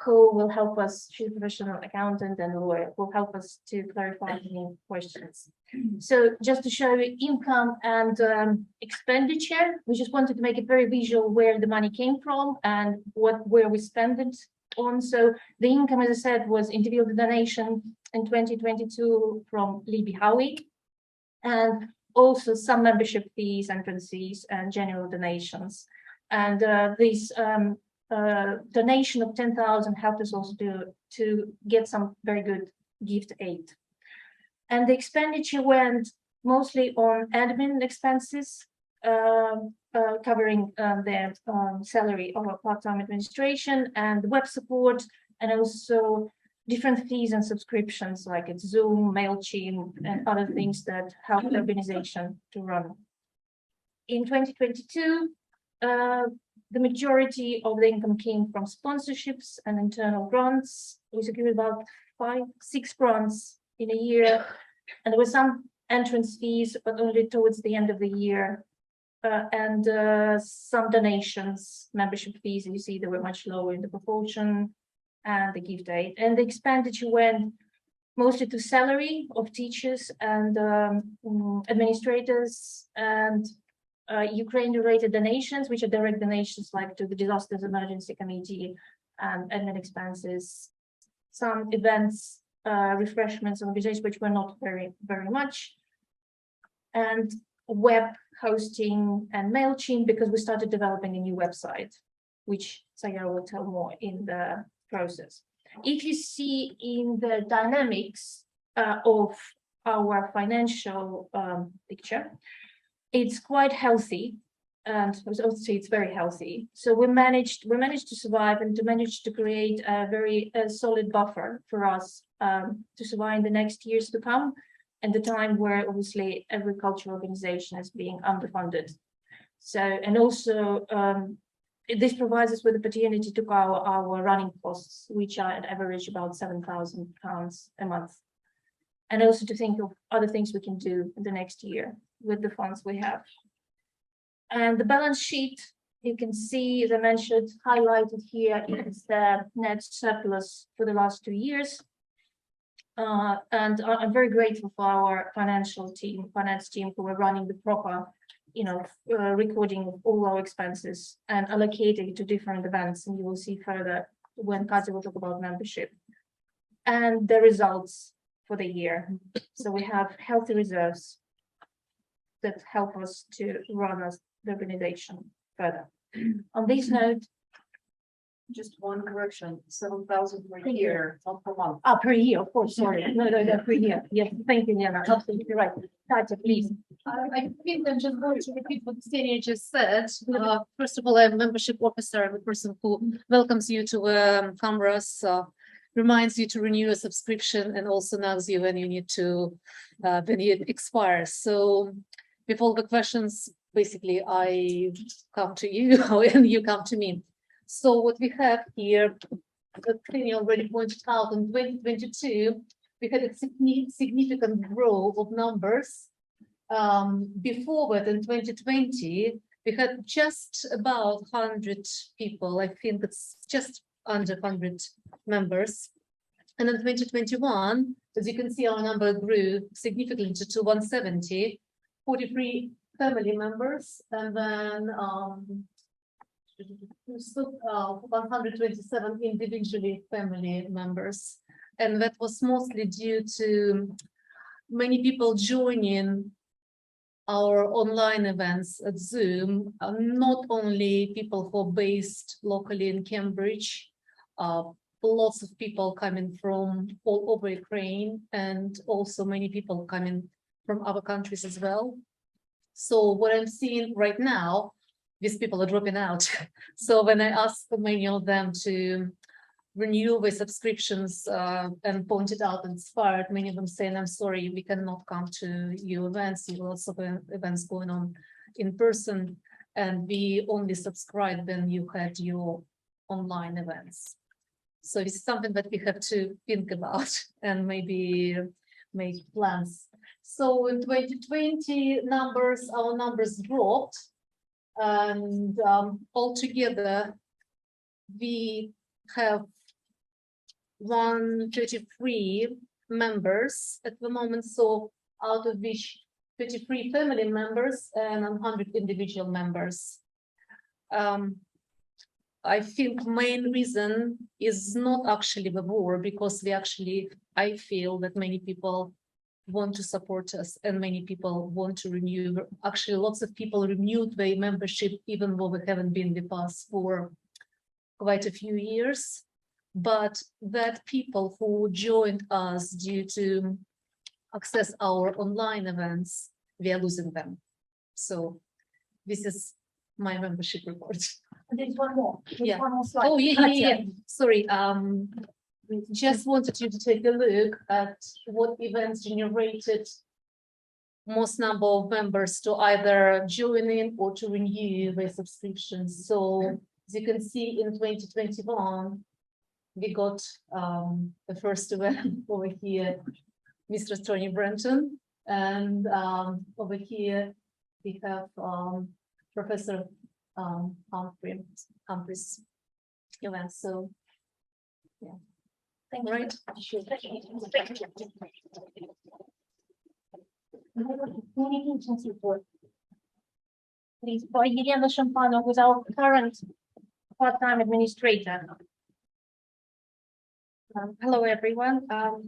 who will help us. She's a professional accountant and lawyer, will help us to clarify any questions. So just to show you income and expenditure, we just wanted to make it very visual where the money came from and where we spend it on. So the income, as I said, was individual donation in 2022 from Libby Howie, and also some membership fees, entrance fees, and general donations. And this donation of 10,000 helped us also to get some very good gift aid. And the expenditure went mostly on admin expenses, covering their salary of a part-time administration and web support, and also different fees and subscriptions like it's Zoom, MailChimp, and other things that help the organization to run. In 2022, the majority of the income came from sponsorships and internal grants. We secured about 5-6 grants in a year, and there were some entrance fees, but only towards the end of the year. And some donations, membership fees, you see they were much lower in the proportion, and the gift aid. And the expenditure went mostly to salary of teachers and administrators, and Ukraine-related donations, which are direct donations like to the Disasters Emergency Committee and admin expenses, some events, refreshments, organizations, which were not very much, and web hosting and MailChimp, because we started developing a new website, which Sayara will tell more in the process. If you see in the dynamics of our financial picture, it's quite healthy, and also it's very healthy. So we managed to survive and to manage to create a very solid buffer for us to survive in the next years to come, at the time where obviously every cultural organization is being underfunded. So, and also this provides us with the opportunity to cover our running costs, which are at average about £7,000 a month. And also to think of other things we can do in the next year with the funds we have. And the balance sheet, you can see, as I mentioned, highlighted here is the net surplus for the last 2 years. And I'm very grateful for our finance team who were running the proper, recording of all our expenses and allocating to different events. And you will see further when Kazi will talk about membership and the results for the year. So we have healthy reserves that help us to run the organization further. On this note, Just one correction, 7,000 per year, not per month. per year, of course, sorry. No, per year. Yes, thank you, Yana. Absolutely right. Katya, please. I think I'm just going to repeat what Ksenia just said. First of all, I'm a membership officer. I'm the person who welcomes you to CamRuSS, reminds you to renew a subscription, and also nags you when you need to, when it expires. So with all the questions, basically, I come to you and you come to me. So what we have here, that Ksenia already pointed out, in 2022, we had a significant growth of numbers. Before that, in 2020, we had just about 100 people. I think it's just under 100 members. And in 2021, as you can see, our number grew significantly to 170, 43 family members, and then 127 individually family members. And that was mostly due to many people joining our online events at Zoom, not only people who are based locally in Cambridge, lots of people coming from all over Ukraine, and also many people coming from other countries as well. So what I'm seeing right now, these people are dropping out. So when I asked many of them to renew their subscriptions and pointed out and inspired, many of them saying, I'm sorry, we cannot come to your events. You have lots of events going on in person, and we only subscribed when you had your online events. So this is something that we have to think about and maybe make plans. So in 2020 our numbers dropped, and altogether we have 133 members at the moment, so out of which 33 family members and 100 individual members. I think main reason is not actually the war, because I feel that many people want to support us and many people want to renew. Actually, lots of people renewed their membership even though we haven't been with us for quite a few years. But that people who joined us due to access our online events, we are losing them. So this is my membership report. There's one more. Yeah. One more slide. Oh, yeah. Sorry. We just wanted you to take a look at what events generated most number of members to either join in or to renew their subscriptions. So as you can see, in 2021, we got the first event over here, Mr. Tony Brenton, and over here we have Professor Humphrey's event. So yeah. Thank you. Right. Sure. Communications report. Please, by Elena Shampano, who's our current part-time administrator. Hello, everyone.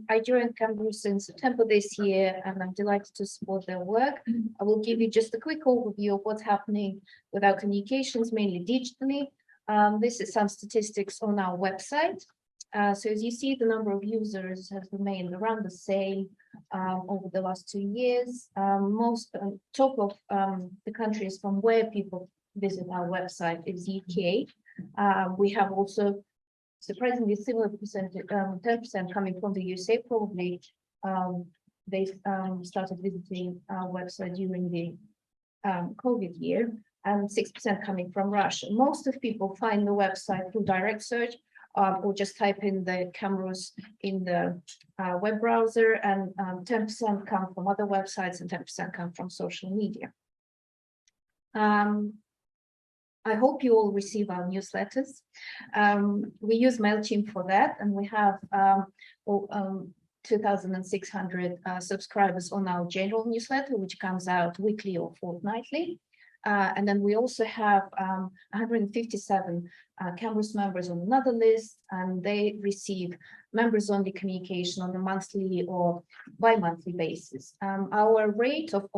I joined CamRuSS in September this year, and I'm delighted to support their work. I will give you just a quick overview of what's happening with our communications, mainly digitally. This is some statistics on our website. So as you see, the number of users has remained around the same over the last 2 years. Most top of the countries from where people visit our website is UK. We have also surprisingly similar percentage, 10% coming from the USA. Probably they started visiting our website during the COVID year, and 6% coming from Russia. Most of people find the website through direct search, or just type in the CamRuSS in the web browser, and 10% come from other websites and 10% come from social media. I hope you all receive our newsletters. We use MailChimp for that, and we have 2,600 subscribers on our general newsletter, which comes out weekly or fortnightly. And then we also have 157 CamRuSS members on another list, and they receive members-only communication on a monthly or bi-monthly basis. Our rate of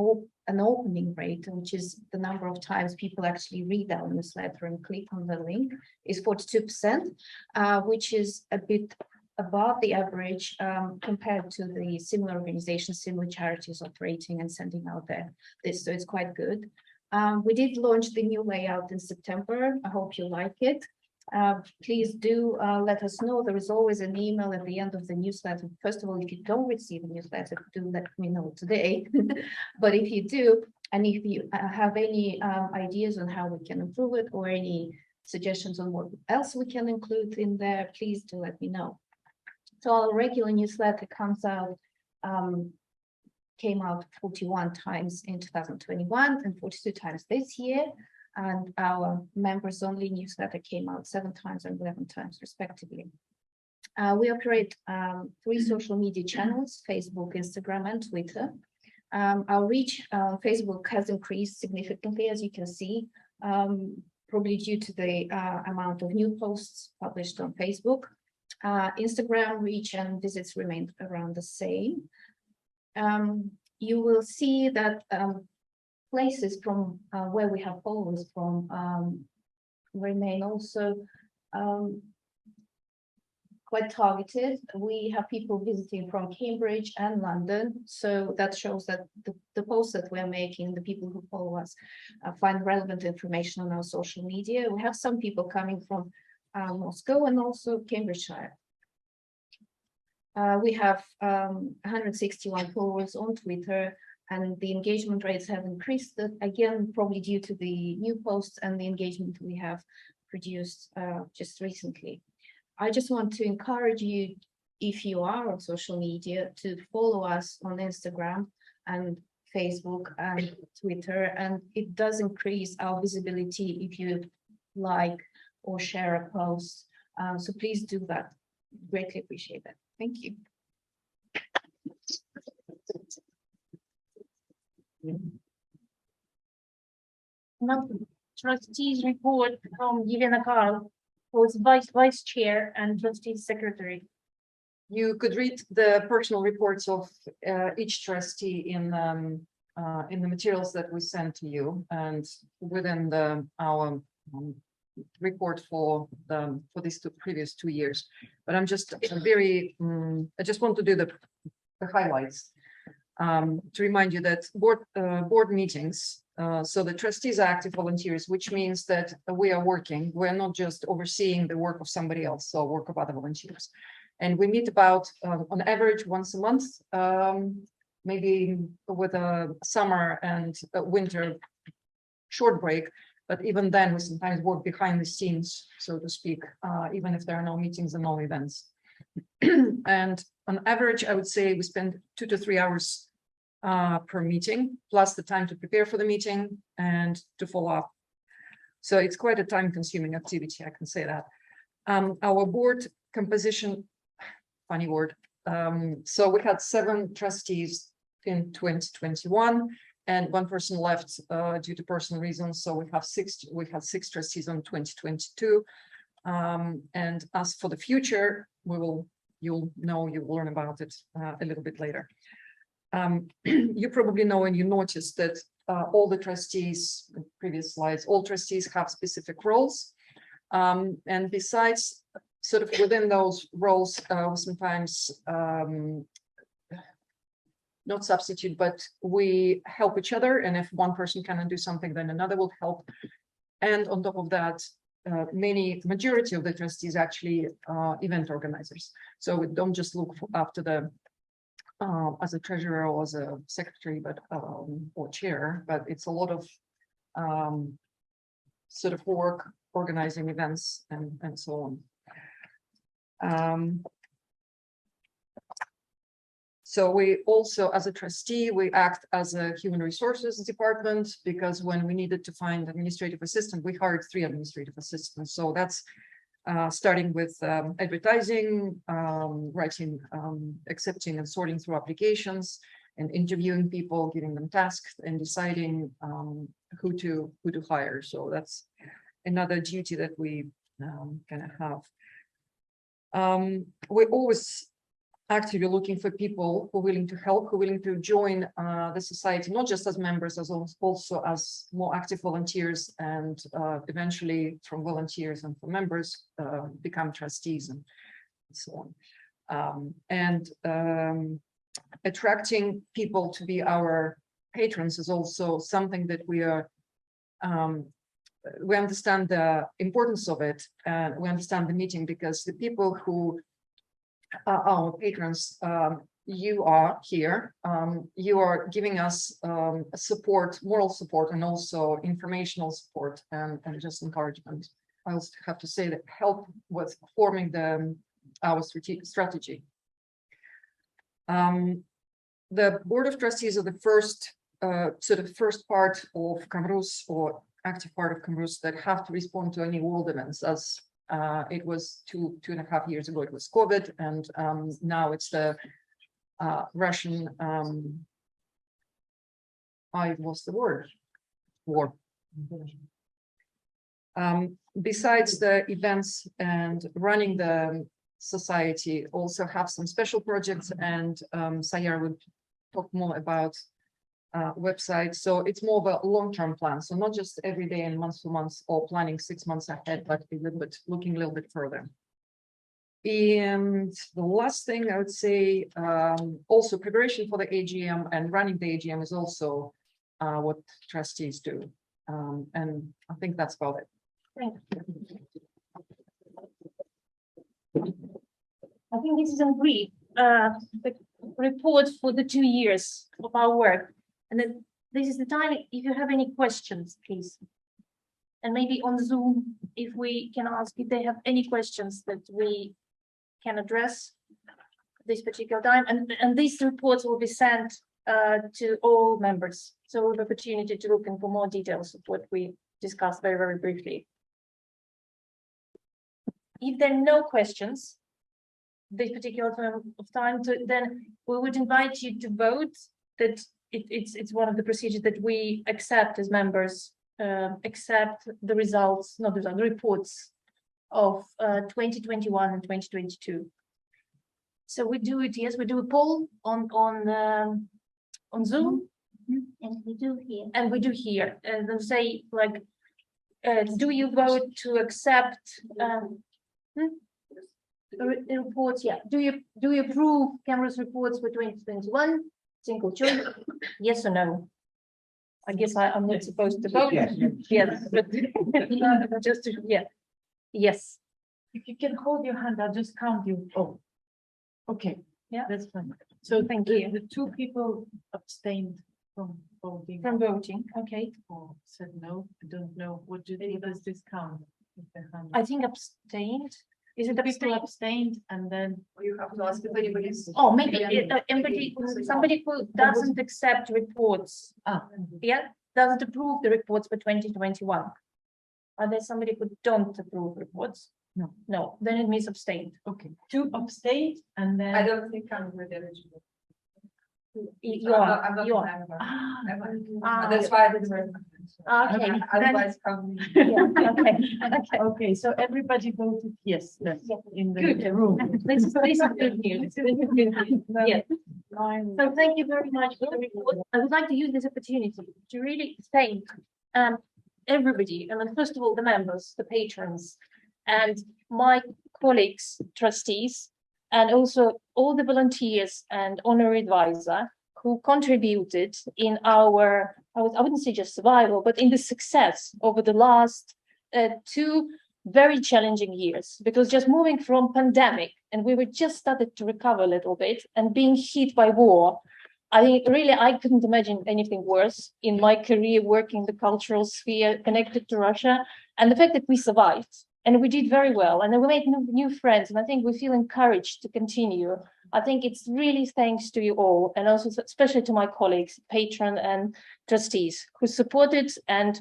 an opening rate, which is the number of times people actually read our newsletter and click on the link, is 42%, which is a bit above the average compared to the similar organizations, similar charities operating and sending out this. So it's quite good. We did launch the new layout in September. I hope you like it. Please do let us know. There is always an email at the end of the newsletter. First of all, if you don't receive a newsletter, do let me know today. But if you do, and if you have any ideas on how we can improve it or any suggestions on what else we can include in there, please do let me know. So our regular newsletter came out 41 times in 2021 and 42 times this year. And our members only newsletter came out 7 times and 11 times respectively. We operate 3 social media channels: Facebook, Instagram, and Twitter. Our reach on Facebook has increased significantly, as you can see, probably due to the amount of new posts published on Facebook. Instagram reach and visits remained around the same. You will see that places from where we have followers from remain also quite targeted. We have people visiting from Cambridge and London, so that shows that the posts that we're making, the people who follow us find relevant information on our social media. We have some people coming from Moscow and also Cambridgeshire. We have 161 followers on Twitter, and the engagement rates have increased, again, probably due to the new posts and the engagement we have produced just recently. I just want to encourage you, if you are on social media, to follow us on Instagram and Facebook and Twitter, and it does increase our visibility if you like or share a post. So please do that. Greatly appreciate that. Thank you. Now, trustees report from Yelena Karl, who is vice chair and trustees secretary. You could read the personal reports of each trustee in the materials that we sent to you, and within our report for these previous 2 years. But I'm just I just want to do the highlights to remind you that board meetings. So the trustees are active volunteers, which means that we are working. We're not just overseeing the work of somebody else or work of other volunteers. And we meet about on average once a month, maybe with a summer and a winter short break. But even then, we sometimes work behind the scenes, so to speak, even if there are no meetings and no events. And on average, I would say we spend 2 to 3 hours per meeting, plus the time to prepare for the meeting and to follow up. So it's quite a time-consuming activity, I can say that. Our board composition, funny word. So we had 7 trustees in 2021. And 1 person left due to personal reasons. So we had 6 trustees on 2022. And as for the future, you'll learn about it a little bit later. You probably know and you noticed that all the trustees, previous slides, all trustees have specific roles. And besides, sort of within those roles, sometimes not substitute, but we help each other. And if one person cannot do something, then another will help. And on top of that, majority of the trustees actually event organizers. So we don't just look after the as a treasurer or as a secretary, but or chair, but it's a lot of sort of work organizing events and so on. So we also, as a trustee, we act as a human resources department, because when we needed to find administrative assistant, we hired 3 administrative assistants. So that's starting with advertising, writing, accepting and sorting through applications, and interviewing people, giving them tasks, and deciding who to hire. So that's another duty that we kind of have. We're always actively looking for people who are willing to help, who are willing to join the society, not just as members, as also as more active volunteers, and eventually from volunteers and from members become trustees and so on. Attracting people to be our patrons is also something that we understand the importance of it, and we understand the meeting, because the people who are our patrons, you are here, you are giving us support, moral support, and also informational support, and just encouragement. I also have to say that help with forming our strategy. The Board of Trustees are the first first part of CamRuSS, or active part of CamRuSS, that have to respond to any world events, as it was 2.5 years ago. It was COVID, and now it's the Russian. I lost the word. War. Besides the events and running the society, also have some special projects, and Sayar would talk more about website. So it's more of a long-term plan. So not just every day and month to month, or planning 6 months ahead, but a little bit looking a little bit further. And the last thing I would say, also preparation for the AGM and running the AGM is also what trustees do. And I think that's about it. Thank you. I think this is a brief the report for the 2 years of our work. And then this is the time, if you have any questions, please. And maybe on Zoom, if we can ask if they have any questions that we can address this particular time. And these reports will be sent to all members. So we'll have the opportunity to look into more details of what we discussed very, very briefly. If there are no questions, this particular term of time, then we would invite you to vote that it's one of the procedures that we accept as members, accept the results, not the results, the reports of 2021 and 2022. So we do it, yes, we do a poll on Zoom. And we do here. And we do here, and they'll say, like, do you vote to accept the reports? Yeah. Do you approve CamRuSS reports for 2021? Single choice, yes or no? I guess I'm not supposed to vote. Yes. Yes, but just to, yeah. Yes. If you can hold your hand, I'll just count you. Oh, okay. Yeah. That's fine. So Thank the, you. the 2 people abstained from voting. From voting, okay. Or said no. I don't know. What do they, does this count? If their hand- I think abstained. Is it People abstained? abstained, and then You have to ask if anybody's. Oh, maybe somebody who doesn't accept reports, doesn't approve the reports for 2021. Are there somebody who don't approve reports? No. No, then it means abstained. okay, 2 abstained, and then I don't think I'm really eligible. You are. Ah, That's why I didn't remember. okay. Then- Otherwise, come. yeah, okay, okay. okay, so everybody voted yes, then Yeah. in the Good. room. This is good news. This is good news. Yeah. So thank you very much for the report. I would like to use this opportunity to really thank everybody, and then first of all, the members, the patrons, and my colleagues, trustees, and also all the volunteers and honorary advisor who contributed in our, I wouldn't say just survival, but in the success over the last 2 very challenging years, because just moving from pandemic, and we were just started to recover a little bit, and being hit by war, I think really I couldn't imagine anything worse in my career working in the cultural sphere connected to Russia, and the fact that we survived and we did very well, and then we made new friends, and I think we feel encouraged to continue. I think it's really thanks to you all, and also especially to my colleagues, patron and trustees who supported and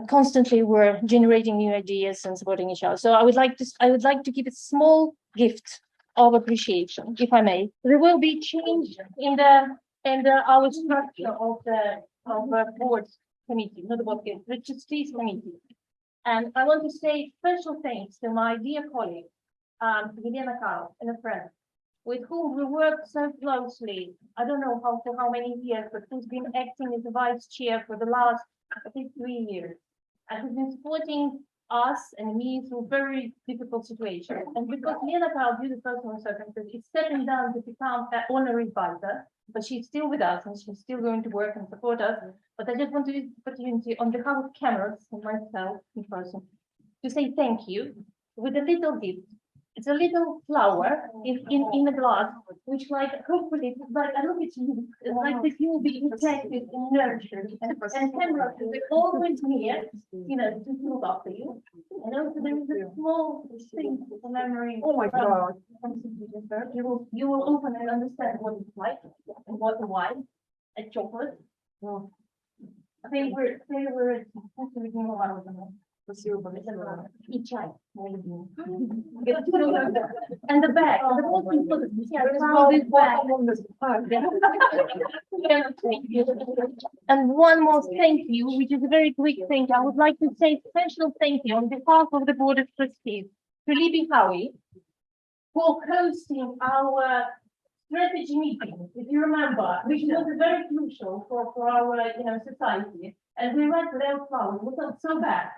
constantly we're generating new ideas and supporting each other. So I would like to give a small gift of appreciation, if I may. There will be change in our structure of the board committee, not the board committee, the trustees committee. And I want to say special thanks to my dear colleague, Helena Karl, and a friend, with whom we worked so closely. I don't know for how many years, but who's been acting as the vice chair for the last, I think, 3 years, and who's been supporting us and me through very difficult situations. And because Helena Karl, due to personal circumstances, is stepping down to become an honorary advisor, but she's still with us and she's still going to work and support us. But I just want to use the opportunity on behalf of CamRuSS and myself in person to say thank you with a little gift. It's a little flower in a glass, which like hopefully, like I look at you, like that you will be protected and nurtured. And CamRuSS is always here, to look after you. And also there is a small thing for memory. Oh my God. You will open and understand what it's like and what the why. A chocolate. Favorite. И чай. And the bag. The most important. And one more thank you, which is a very quick thing. I would like to say special thank you on behalf of the Board of Trustees to Libby Howie for hosting our strategy meeting, if you remember, which was very crucial for our society. And we went without flowers. We felt so bad.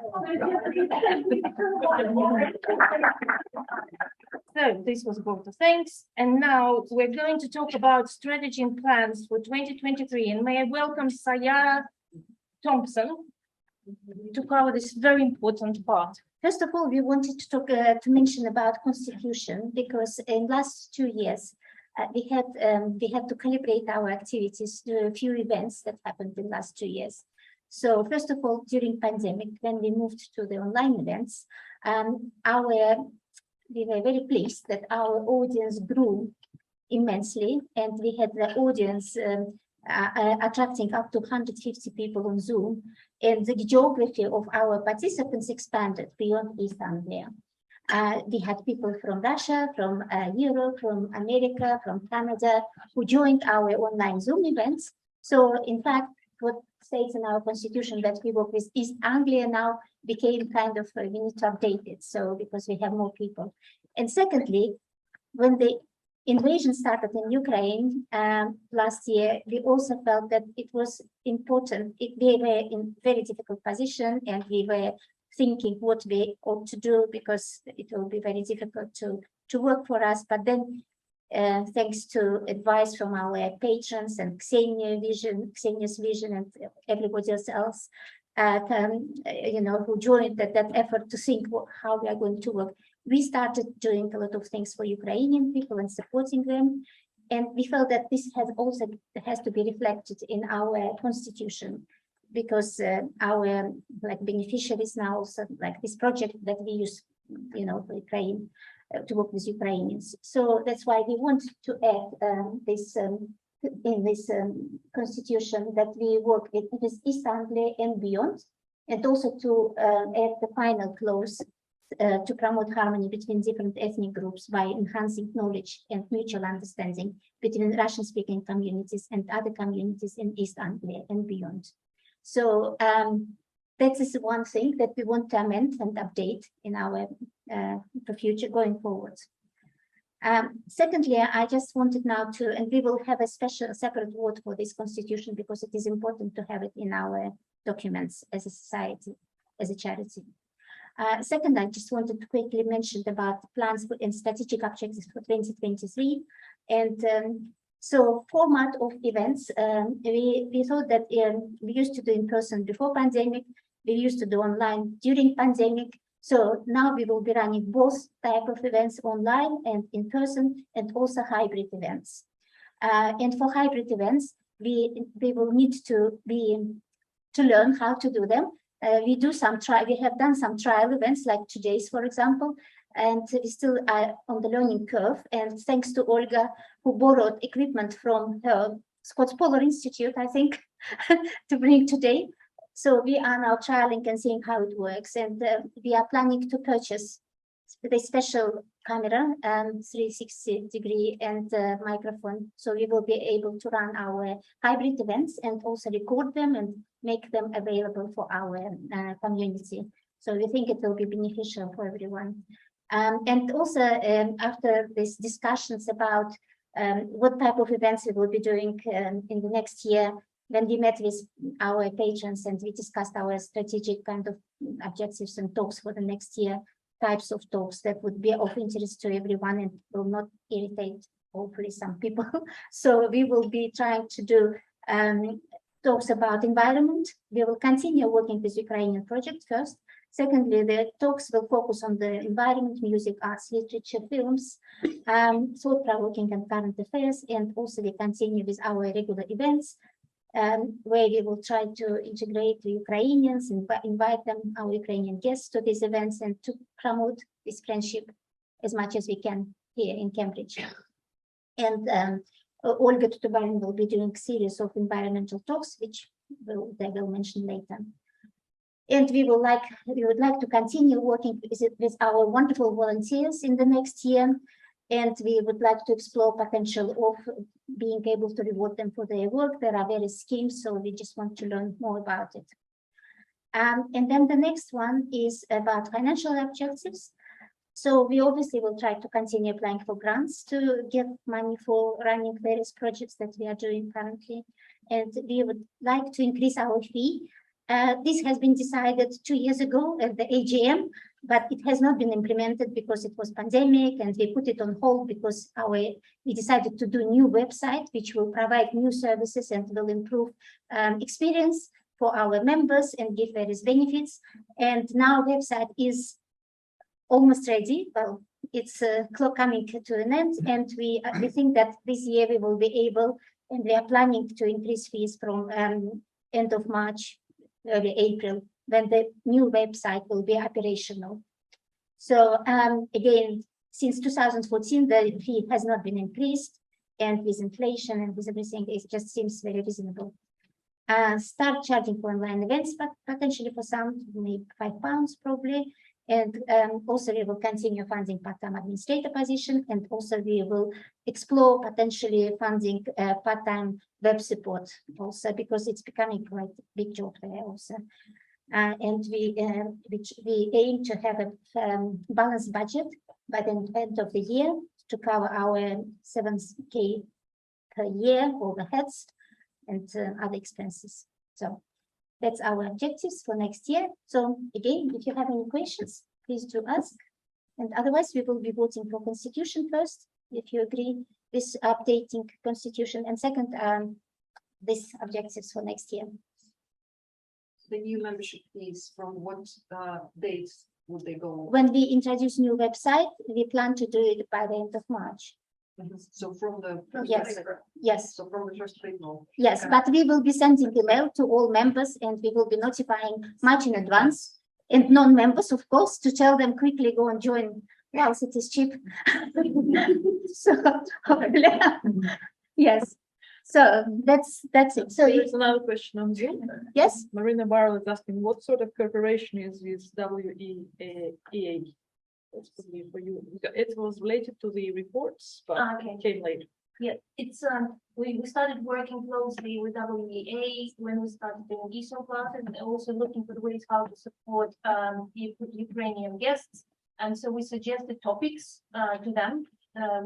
So this was both the thanks. And now we're going to talk about strategy and plans for 2023. And may I welcome Sayara Thompson to cover this very important part. First of all, we wanted to talk to mention about constitution, because in last 2 years we had to calibrate our activities to a few events that happened in last 2 years. So first of all, during pandemic, when we moved to the online events, we were very pleased that our audience grew immensely, and we had the audience attracting up to 150 people on Zoom, and the geography of our participants expanded beyond East Anglia. We had people from Russia, from Europe, from America, from Canada, who joined our online Zoom events. So in fact, what states in our constitution that we work with East Anglia now became kind of, we need to update it, so because we have more people. And secondly, when the invasion started in Ukraine last year, we also felt that it was important. We were in very difficult position, and we were thinking what we ought to do, because it will be very difficult to work for us. But then thanks to advice from our patrons and Xenia's vision and everybody else, who joined that effort to think how we are going to work, we started doing a lot of things for Ukrainian people and supporting them. And we felt that this has to be reflected in our constitution, because our beneficiaries now also this project that we use, for Ukraine, to work with Ukrainians. So that's why we want to add this in this constitution, that we work with East Anglia and beyond, and also to add the final clause to promote harmony between different ethnic groups by enhancing knowledge and mutual understanding between Russian-speaking communities and other communities in East Anglia and beyond. So that is one thing that we want to amend and update in our future going forward. Secondly, I just wanted now to, and we will have a separate word for this constitution, because it is important to have it in our documents as a society, as a charity. Second, I just wanted to quickly mention about plans and strategic objectives for 2023. And so format of events, we thought that we used to do in person before pandemic, we used to do online during pandemic. So now we will be running both type of events, online and in person, and also hybrid events. And for hybrid events, we will need to learn how to do them. We have done some trial events like today's, for example, and we still are on the learning curve. And thanks to Olga, who borrowed equipment from her Scots Polar Institute, I think, to bring today. So we are now trialing and seeing how it works, and we are planning to purchase the special camera and 360-degree and microphone. So we will be able to run our hybrid events and also record them and make them available for our community. So we think it will be beneficial for everyone. And also after these discussions about what type of events we will be doing in the next year, when we met with our patrons and we discussed our strategic kind of objectives and talks for the next year, types of talks that would be of interest to everyone and will not irritate, hopefully, some people. So we will be trying to do talks about environment. We will continue working with Ukrainian project first. Secondly, the talks will focus on the environment, music, arts, literature, films, thought-provoking and current affairs, and also we continue with our regular events, where we will try to integrate the Ukrainians and invite them, our Ukrainian guests, to these events and to promote this friendship as much as we can here in Cambridge. And Olga Tutubarin will be doing a series of environmental talks, which they will mention later. And we would like to continue working with our wonderful volunteers in the next year. And we would like to explore potential of being able to reward them for their work. There are various schemes, so we just want to learn more about it. And then the next one is about financial objectives. So we obviously will try to continue applying for grants to get money for running various projects that we are doing currently. And we would like to increase our fee. This has been decided 2 years ago at the AGM, but it has not been implemented because it was pandemic, and we put it on hold because we decided to do a new website, which will provide new services and will improve experience for our members and give various benefits. And now website is almost ready. Well, it's coming to an end, and we think that this year we will be able, and we are planning to increase fees from end of March, early April, when the new website will be operational. So again, since 2014, the fee has not been increased, and with inflation and with everything, it just seems very reasonable. Start charging for online events, but potentially for some, maybe £5 probably. And also we will continue funding part-time administrator position, and also we will explore potentially funding part-time web support also, because it's becoming quite a big job there also. And we aim to have a balanced budget by the end of the year to cover our 7K per year overheads and other expenses. So that's our objectives for next year. So again, if you have any questions, please do ask. And otherwise, we will be voting for constitution first, if you agree with updating constitution, and second, these objectives for next year. The new membership fees, from what dates would they go? When we introduce new website, we plan to do it by the end of March. So from the Yes. Yes. So from the 1st of April. Yes, but we will be sending email to all members, and we will be notifying much in advance, and non-members, of course, to tell them quickly go and join. Yes, it is cheap. So yes. So that's it. So There's another question on Zoom. yes, Marina Barrel is asking, what sort of cooperation is with WEA? Possibly for you. It was related to the reports, but Okay. came later. Yeah, it's we started working closely with WEA when we started doing ESOL classes, and also looking for ways how to support Ukrainian guests. And so we suggested topics to them,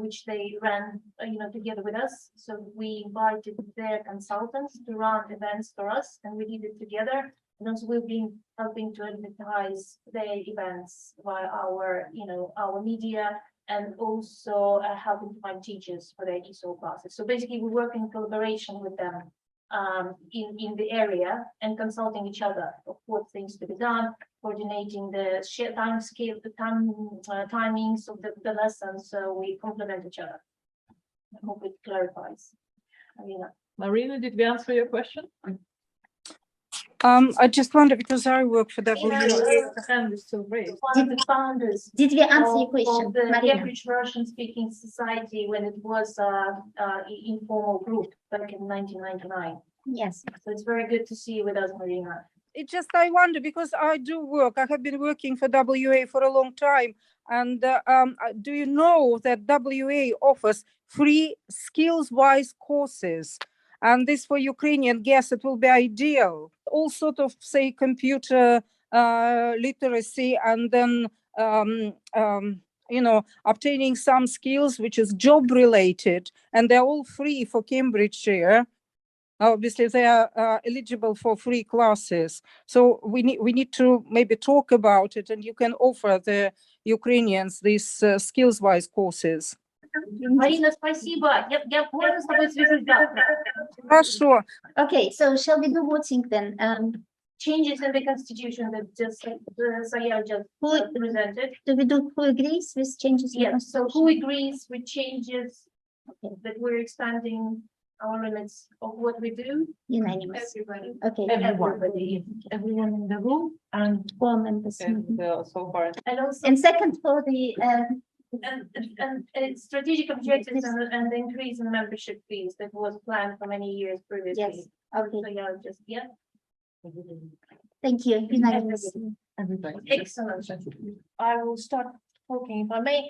which they ran, together with us. So we invited their consultants to run events for us, and we did it together. And also we've been helping to advertise their events via our media, and also helping to find teachers for their ESOL classes. So basically, we work in collaboration with them in the area and consulting each other of what things to be done, coordinating the time scale, the timings of the lessons. So we complement each other. I hope it clarifies. Marina, did we answer your question? I just wonder, because I work for WEA. The hand is still raised. One of the founders did we answer your of question, the Marina? Cambridge Russian speaking society when it was informal group back in 1999. Yes. So it's very good to see you with us, Marina. it just, I wonder, because I do work, I have been working for WA for a long time. And do you know that WA offers free skills-wise courses? And this for Ukrainian guests, it will be ideal. All sort of, say, computer literacy, and then, obtaining some skills which is job related, and they're all free for Cambridgeshire. Obviously, they are eligible for free classes. So we need to maybe talk about it, and you can offer the Ukrainians these skills-wise courses. Марина, спасибо. Я можно с тобой свяжусь завтра. Хорошо. Okay, so shall we do voting then? Changes in the constitution that just Sayara just presented. Do we do who agrees with changes? in the Yes, so who constitution? agrees with changes that we're expanding our limits of what we do? Unanimous. Everybody. Okay. Everyone in the room, and 4 members. And so far, and also And second for the, and strategic objectives and the increase in membership fees that was planned for many years previously. yes, okay, So yeah, just thank you. Unanimous. excellent. I will start talking, if I may,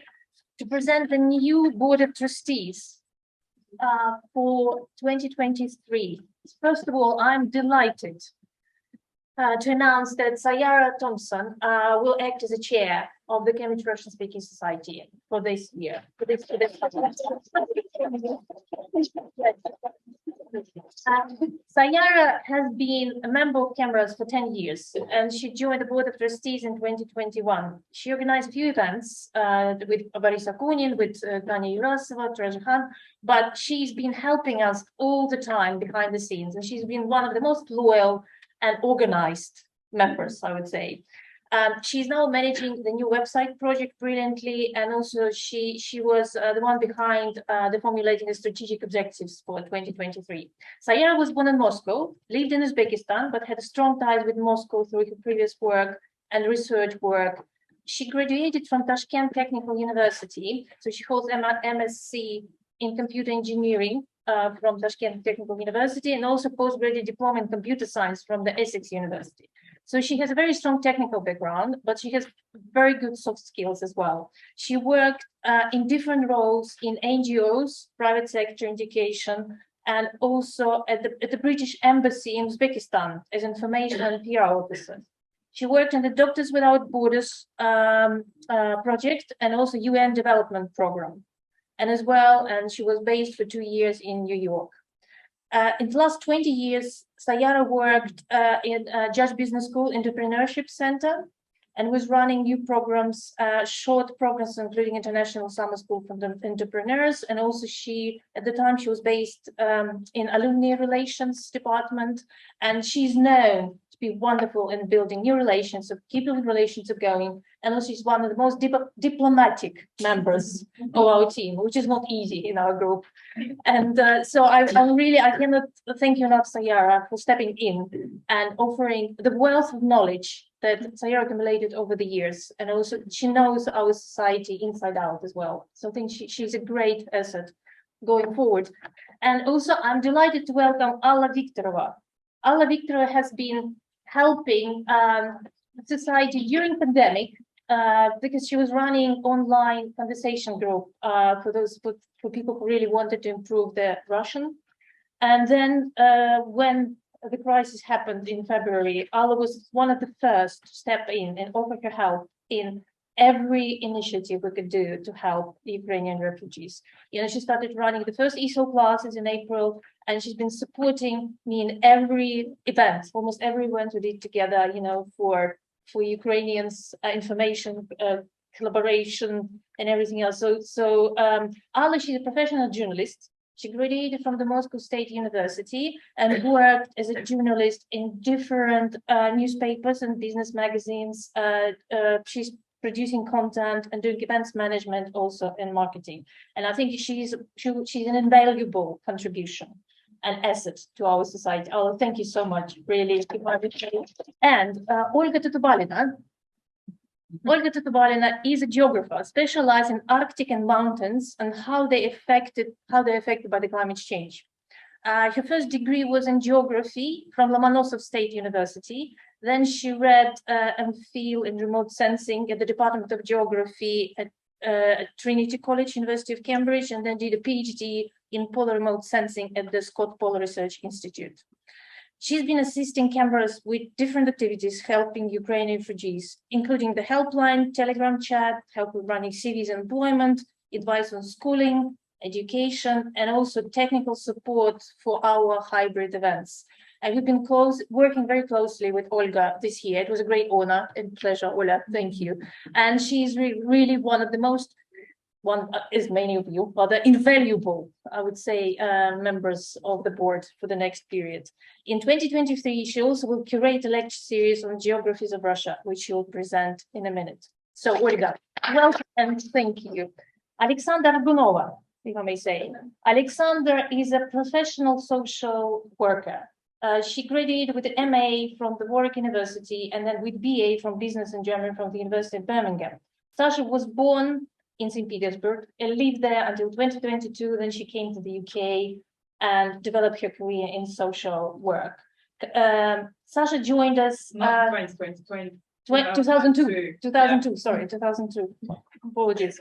to present the new board of trustees for 2023. First of all, I'm delighted to announce that Sayara Thompson will act as a chair of the Cambridge Russian Speaking Society for this year. Sayara has been a member of CamRuSS for 10 years, and she joined the board of trustees in 2021. She organized a few events with Boris Akunin, with Tanya Yurasova, Treasure, but she's been helping us all the time behind the scenes, and she's been one of the most loyal and organized members, I would say. She's now managing the new website project brilliantly, and also she was the one behind the formulating the strategic objectives for 2023. Sayara was born in Moscow, lived in Uzbekistan, but had strong ties with Moscow through her previous work and research work. She graduated from Tashkent Technical University, so she holds MSc in computer engineering from Tashkent Technical University, and also postgraduate diploma in computer science from the Essex University. So she has a very strong technical background, but she has very good soft skills as well. She worked in different roles in NGOs, private sector, education, and also at the British Embassy in Uzbekistan as information and PR officer. She worked in the Doctors Without Borders project and also UN Development Program. And she was based for 2 years in New York. In the last 20 years, Sayara worked in Judge Business School Entrepreneurship Center and was running new programs, short programs, including International Summer School for Entrepreneurs. And also at the time, she was based in Alumni Relations Department, and she's known to be wonderful in building new relations, keeping relations going. And also she's one of the most diplomatic members of our team, which is not easy in our group. And so I cannot thank you enough, Sayara, for stepping in and offering the wealth of knowledge that Sayara accumulated over the years. And also she knows our society inside out as well. So I think she's a great asset going forward. And also I'm delighted to welcome Alla Viktorova. Alla Viktorova has been helping society during pandemic because she was running online conversation group for people who really wanted to improve their Russian. And then when the crisis happened in February, Alla was one of the first to step in and offer her help in every initiative we could do to help the Ukrainian refugees. She started running the first ESOL classes in April, and she's been supporting me in every event, almost every event we did together, for Ukrainians, information, collaboration, and everything else. So Alla, she's a professional journalist. She graduated from the Moscow State University and worked as a journalist in different newspapers and business magazines. She's producing content and doing events management also in marketing. And I think she's an invaluable contribution and asset to our society. Oh, thank you so much, really. And Olga Tutubalina. Olga Tutubalina is a geographer specialized in Arctic and mountains and how they're affected by the climate change. Her first degree was in geography from Lomonosov State University, Then she read MPhil in remote sensing at the Department of Geography at Trinity College, University of Cambridge, and then did a PhD in polar remote sensing at the Scott Polar Research Institute. She's been assisting CamRuSS with different activities helping Ukrainian refugees, including the helpline, Telegram chat, help with running CVs and employment, advice on schooling, education, and also technical support for our hybrid events. And we've been working very closely with Olga this year. It was a great honor and pleasure, Ola. Thank you. And she's really one of the most, as many of you, but the invaluable, I would say, members of the board for the next period. In 2023, she also will curate a lecture series on geographies of Russia, which she will present in a minute. So, Olga, welcome and thank you. Alexandra Gunova, if I may say. Alexander is a professional social worker. She graduated with an MA from the Warwick University and then with BA from Business and German from the University of Birmingham. Sasha was born in St. Petersburg and lived there until 2022. Then she came to the UK and developed her career in social work. Sasha joined us. 2002, sorry, 2002. Apologies.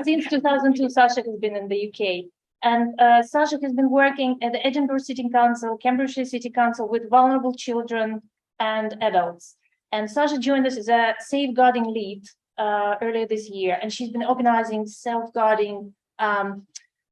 Since 2002, Sasha has been in the UK. And Sasha has been working at the Edinburgh City Council, CamRuSS City Council with vulnerable children and adults. And Sasha joined us as a safeguarding lead earlier this year. And she's been organizing safeguarding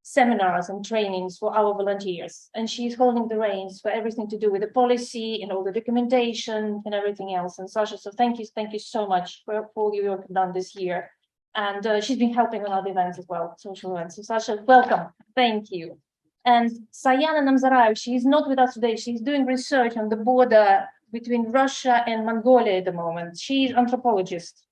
seminars and trainings for our volunteers. And she's holding the reins for everything to do with the policy and all the documentation and everything else. And Sasha, so thank you so much for all your work done this year. And she's been helping on other events as well, social events. So Sasha, welcome. Thank you. And Sayana Namzarayev, she's not with us today. She's doing research on the border between Russia and Mongolia at the moment. She's an anthropologist.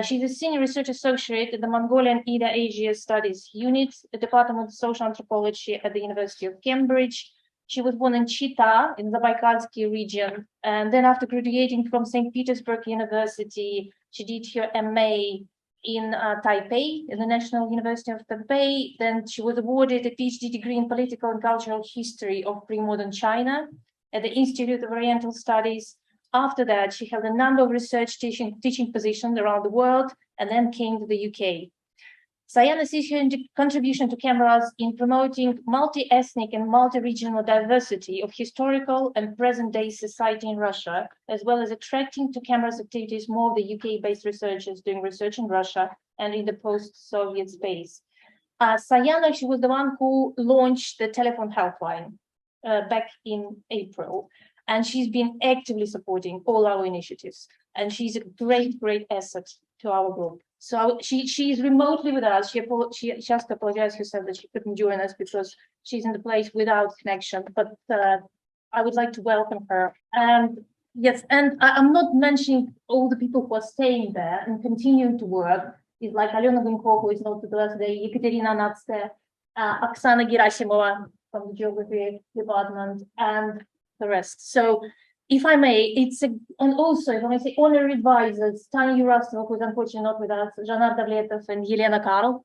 She's a senior research associate at the Mongolian Indo-Asia Studies Unit, the Department of Social Anthropology at the University of Cambridge. She was born in Chita in the Baikalsky region. And then after graduating from St. Petersburg University, she did her MA in Taipei, in the National University of Taipei. Then she was awarded a PhD degree in political and cultural history of pre-modern China at the Institute of Oriental Studies. After that, she held a number of research teaching positions around the world and then came to the UK. Sayana sees her contribution to CamRuSS in promoting multi-ethnic and multi-regional diversity of historical and present-day society in Russia, as well as attracting to CamRuSS activities more of the UK-based researchers doing research in Russia and in the post-Soviet space. Sayana, she was the one who launched the telephone helpline back in April, and she's been actively supporting all our initiatives. And she's a great asset to our group. So she's remotely with us. She just apologized herself that she couldn't join us because she's in the place without connection. But I would like to welcome her. And yes, and I'm not mentioning all the people who are staying there and continuing to work. It's like Alena Gunko, who is not with us today, Ekaterina Natste, Oksana Gerasimova from the Geography Department, and the rest. So if I may, and also, if I may say, honorary advisors, Tanya Yurastova, who's unfortunately not with us, Zhanar Davletov and Yelena Karl,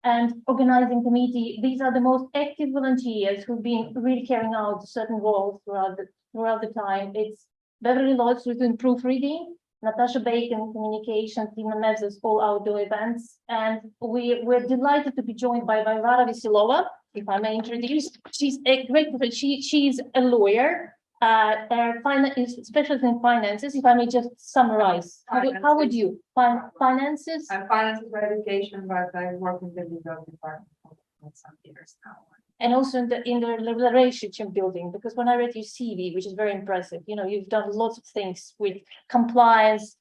and organizing committee. These are the most active volunteers who've been really carrying out certain roles throughout the time. It's Beverly Lodge, who's doing proofreading, Natasha Bacon, communication, Tina Mezes, all outdoor events. And we're delighted to be joined by Varvara Veselova, if I may introduce. She's a great, she's a lawyer, is specialist in finances. If I may just summarize, how would you finances? I'm finances for education, but I work in the legal department for some years now. And also in the relationship building, because when I read your CV, which is very impressive, you've done lots of things with compliance,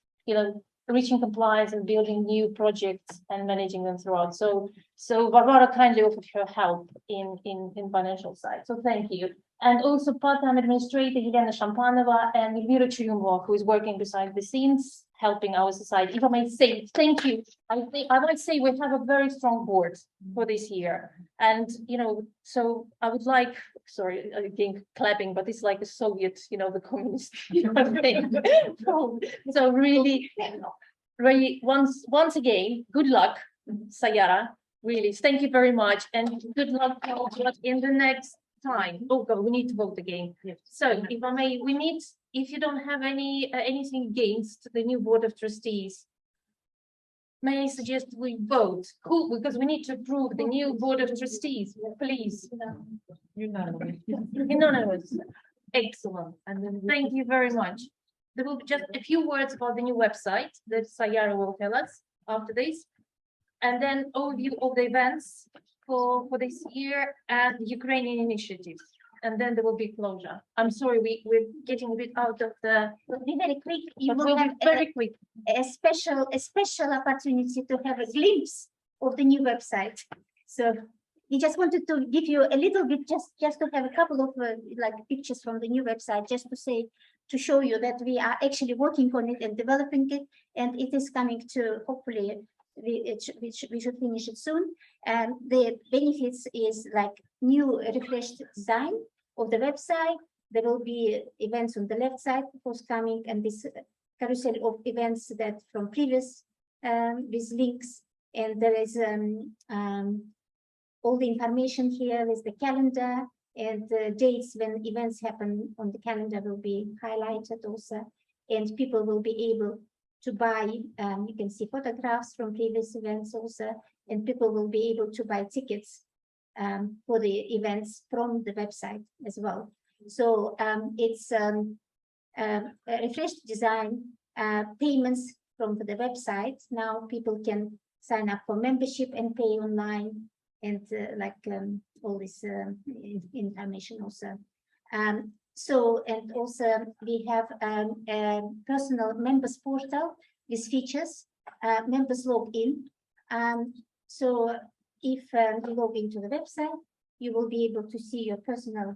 reaching compliance and building new projects and managing them throughout. So Varvara kindly offered her help in financial side. So thank you. And also part-time administrator Helena Shampanova and Elvira Churyumova, who is working behind the scenes, helping our society. If I may say, thank you. I might say we have a very strong board for this year. And, so I would like, sorry, again, clapping, but it's like a Soviet, the communist thing. So really, once again, good luck, Sayara. Really, thank you very much. And good luck in the next time. Oh God, we need to vote again. Yes. So if I may, we need if you don't have anything against the new Board of Trustees, may I suggest we vote? Who, because we need to approve the new Board of Trustees, please. Unanimous. Excellent. Thank you very much. There will be just a few words about the new website that Sayara will tell us after this. And then overview of the events for this year and Ukrainian initiatives. And then there will be closure. I'm sorry, we're getting a bit out of the, Will be very quick. You but will we'll have be very quick. a special opportunity to have a glimpse of the new website. So we just wanted to give you a little bit, just to have a couple of like pictures from the new website, just to say, to show you that we are actually working on it and developing it, and it is coming to, hopefully we should finish it soon. And the benefits is like new refreshed design of the website. There will be events on the left side forthcoming, and this carousel of events that from previous with links, and there is all the information here is the calendar, and the dates when events happen on the calendar will be highlighted also, and people will be able to buy, you can see photographs from previous events also, and people will be able to buy tickets for the events from the website as well. So it's a refreshed design, payments from the website. Now people can sign up for membership and pay online, and all this information also. So, and also we have a personal members portal with features, members log in. So if you log into the website, you will be able to see your personal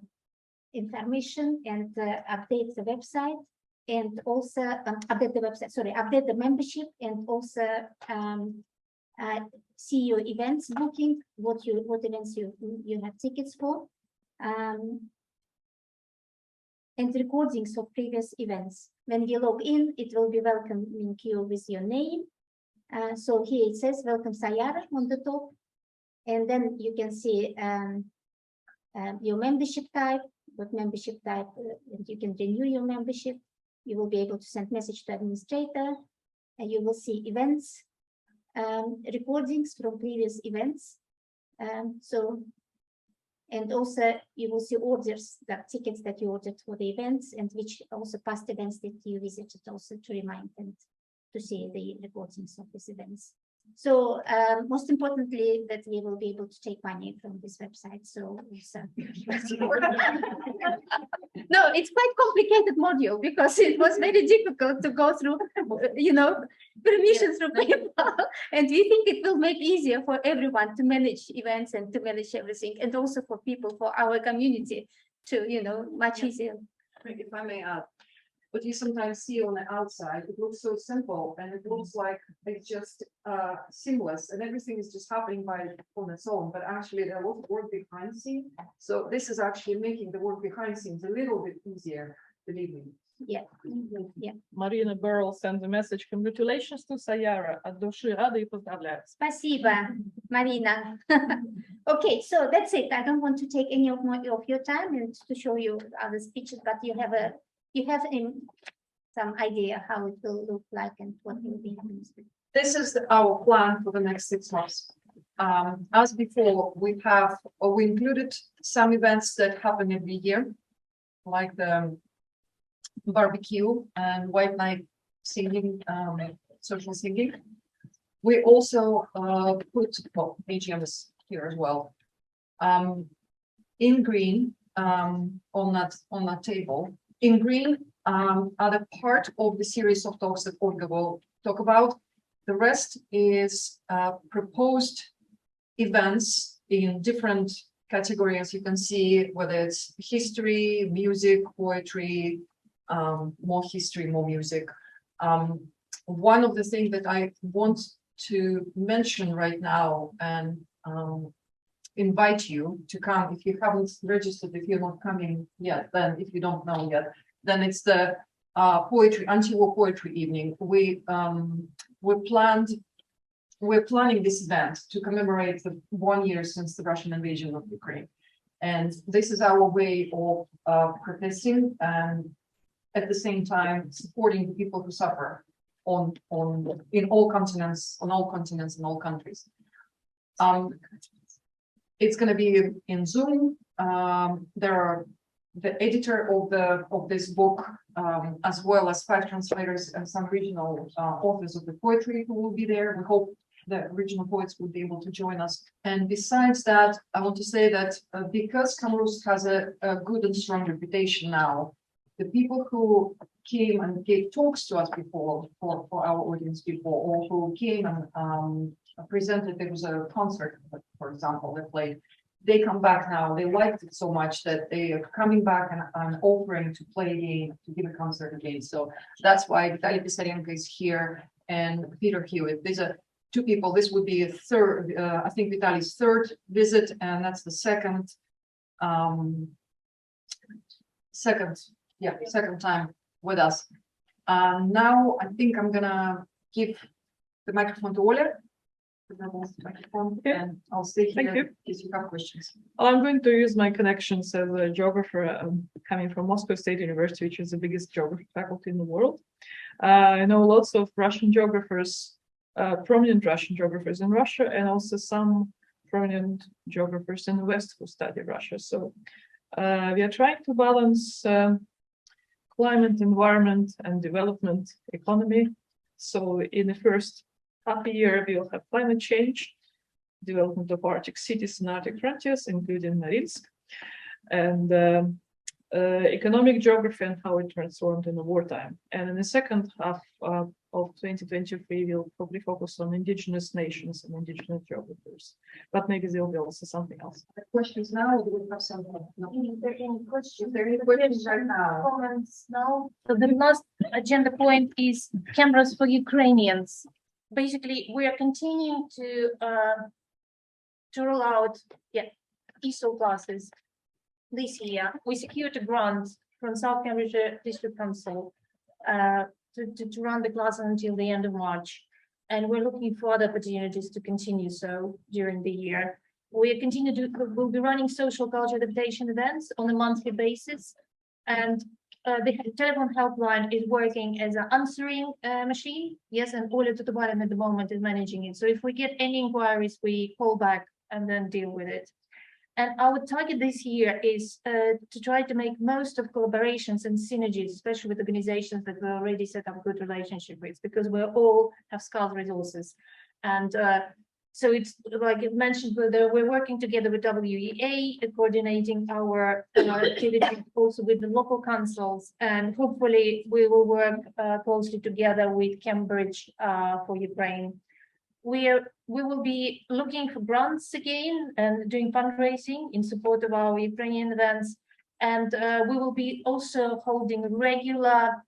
information and update the website, and also update the website, sorry, update the membership, and also see your events booking, what events you have tickets for. And recordings of previous events. When you log in, it will be welcoming you with your name. So here it says, welcome Sayara on the top. And then you can see your membership type, what membership type, and you can renew your membership. You will be able to send message to administrator, and you will see events, recordings from previous events. And also you will see orders, that tickets that you ordered for the events, and which also past events that you visited, also to remind and to see the recordings of these events. So most importantly, that we will be able to take money from this website. So no, it's quite complicated module, because it was very difficult to go through, permissions from people. And we think it will make easier for everyone to manage events and to manage everything, and also for people, for our community to, much easier. If I may add, what you sometimes see on the outside, it looks so simple, and it looks like it's just seamless, and everything is just happening on its own, but actually there are a lot of work behind the scenes. So this is actually making the work behind the scenes a little bit easier, believe me. Yeah. Yeah. Marina Burrell sends a message. Congratulations to Sayara. От души рада и поздравляю. Спасибо, Marina. Okay, so that's it. I don't want to take any of your time and to show you other speeches, but you have some idea how it will look like and what will be happening. This is our plan for the next 6 months. As before, we included some events that happen every year, like the barbecue and white night singing, social singing. We also put AGMs here as well. In green, on that table, in green are the part of the series of talks that Olga will talk about. The rest is proposed events in different categories. You can see whether it's history, music, poetry, more history, more music. One of the things that I want to mention right now and invite you to come, if you haven't registered, if you're not coming yet, then if you don't know yet, then it's the anti-war poetry evening. We're planning this event to commemorate the 1 year since the Russian invasion of Ukraine. And this is our way of protesting and at the same time supporting the people who suffer in all continents, on all continents, in all countries. It's going to be in Zoom. There are the editor of this book, as well as 5 translators and some regional authors of the poetry who will be there. We hope the regional poets will be able to join us. And besides that, I want to say that because CamRuSS has a good and strong reputation now, the people who came and gave talks to us before, for our audience before, or who came and presented, there was a concert, for example, they played. They come back now. They liked it so much that they are coming back and offering to play again, to give a concert again. So that's why Vitaly Pisarenko is here and Peter Hewitt. These are 2 people. This would be a third, I think Vitaly's 3rd visit, and that's the second time with us. Now I think I'm gonna give the microphone to Oля. Yeah. And I'll stay Thank here you. in case you have questions. Well, I'm going to use my connections as a geographer coming from Moscow State University, which is the biggest geography faculty in the world. I know lots of Russian geographers, prominent Russian geographers in Russia, and also some prominent geographers in the West who study Russia. So we are trying to balance climate, environment, and development economy. So in the first half a year, we will have climate change, development of Arctic cities and Arctic frontiers, including Norilsk, and economic geography and how it transformed in the wartime. And in the second half of 2023, we'll probably focus on indigenous nations and indigenous geographers. But maybe there will be also something else. Questions now, or do we have some? No. Is there any questions? Is there any questions right now? Comments now? So the last agenda point is cameras for Ukrainians. Basically, we are continuing to roll out ESOL classes this year. We secured a grant from South Cambridgeshire District Council to run the class until the end of March. And we're looking for other opportunities to continue so during the year. We'll be running social culture adaptation events on a monthly basis. And the telephone helpline is working as an answering machine. Yes, and Oля Tutubarin at the moment is managing it. So if we get any inquiries, we call back and then deal with it. And our target this year is to try to make most of collaborations and synergies, especially with organizations that we already set up a good relationship with, because we all have scarce resources. And so it's like it mentioned, we're working together with WEA, coordinating our activity also with the local councils, and hopefully we will work closely together with Cambridge for Ukraine. We will be looking for grants again and doing fundraising in support of our Ukrainian events. And we will be also holding regular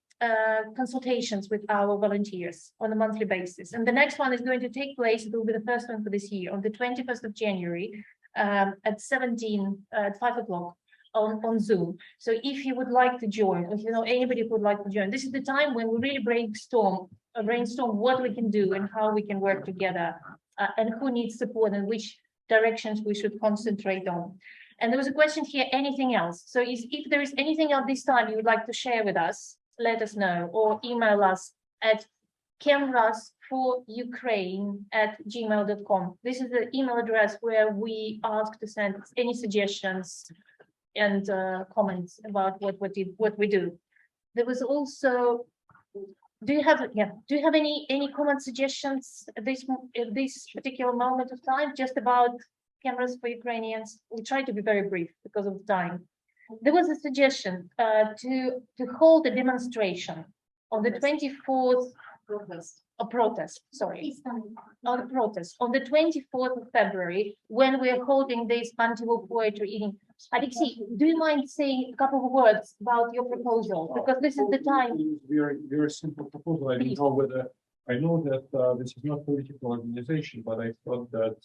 consultations with our volunteers on a monthly basis. And the next one is going to take place, it will be the first one for this year, on the 21st of January at 5 o'clock on Zoom. So if you would like to join, or if you know anybody who would like to join, this is the time when we really brainstorm what we can do and how we can work together, and who needs support and which directions we should concentrate on. And there was a question here, anything else? So if there is anything else this time you would like to share with us, let us know, or email us at camrusukraine@gmail.com. This is the email address where we ask to send any suggestions and comments about what we do. There was also, do you have any comment suggestions at this particular moment of time, just about cameras for Ukrainians? We try to be very brief because of time. There was a suggestion to hold a demonstration on the 24th on the 24th of February, when we are holding this anti-war poetry eating. Alexei, do you mind saying a couple of words about your proposal? Because this is the time. Very, very simple proposal. I don't know whether, I know that this is not political organization, but I thought that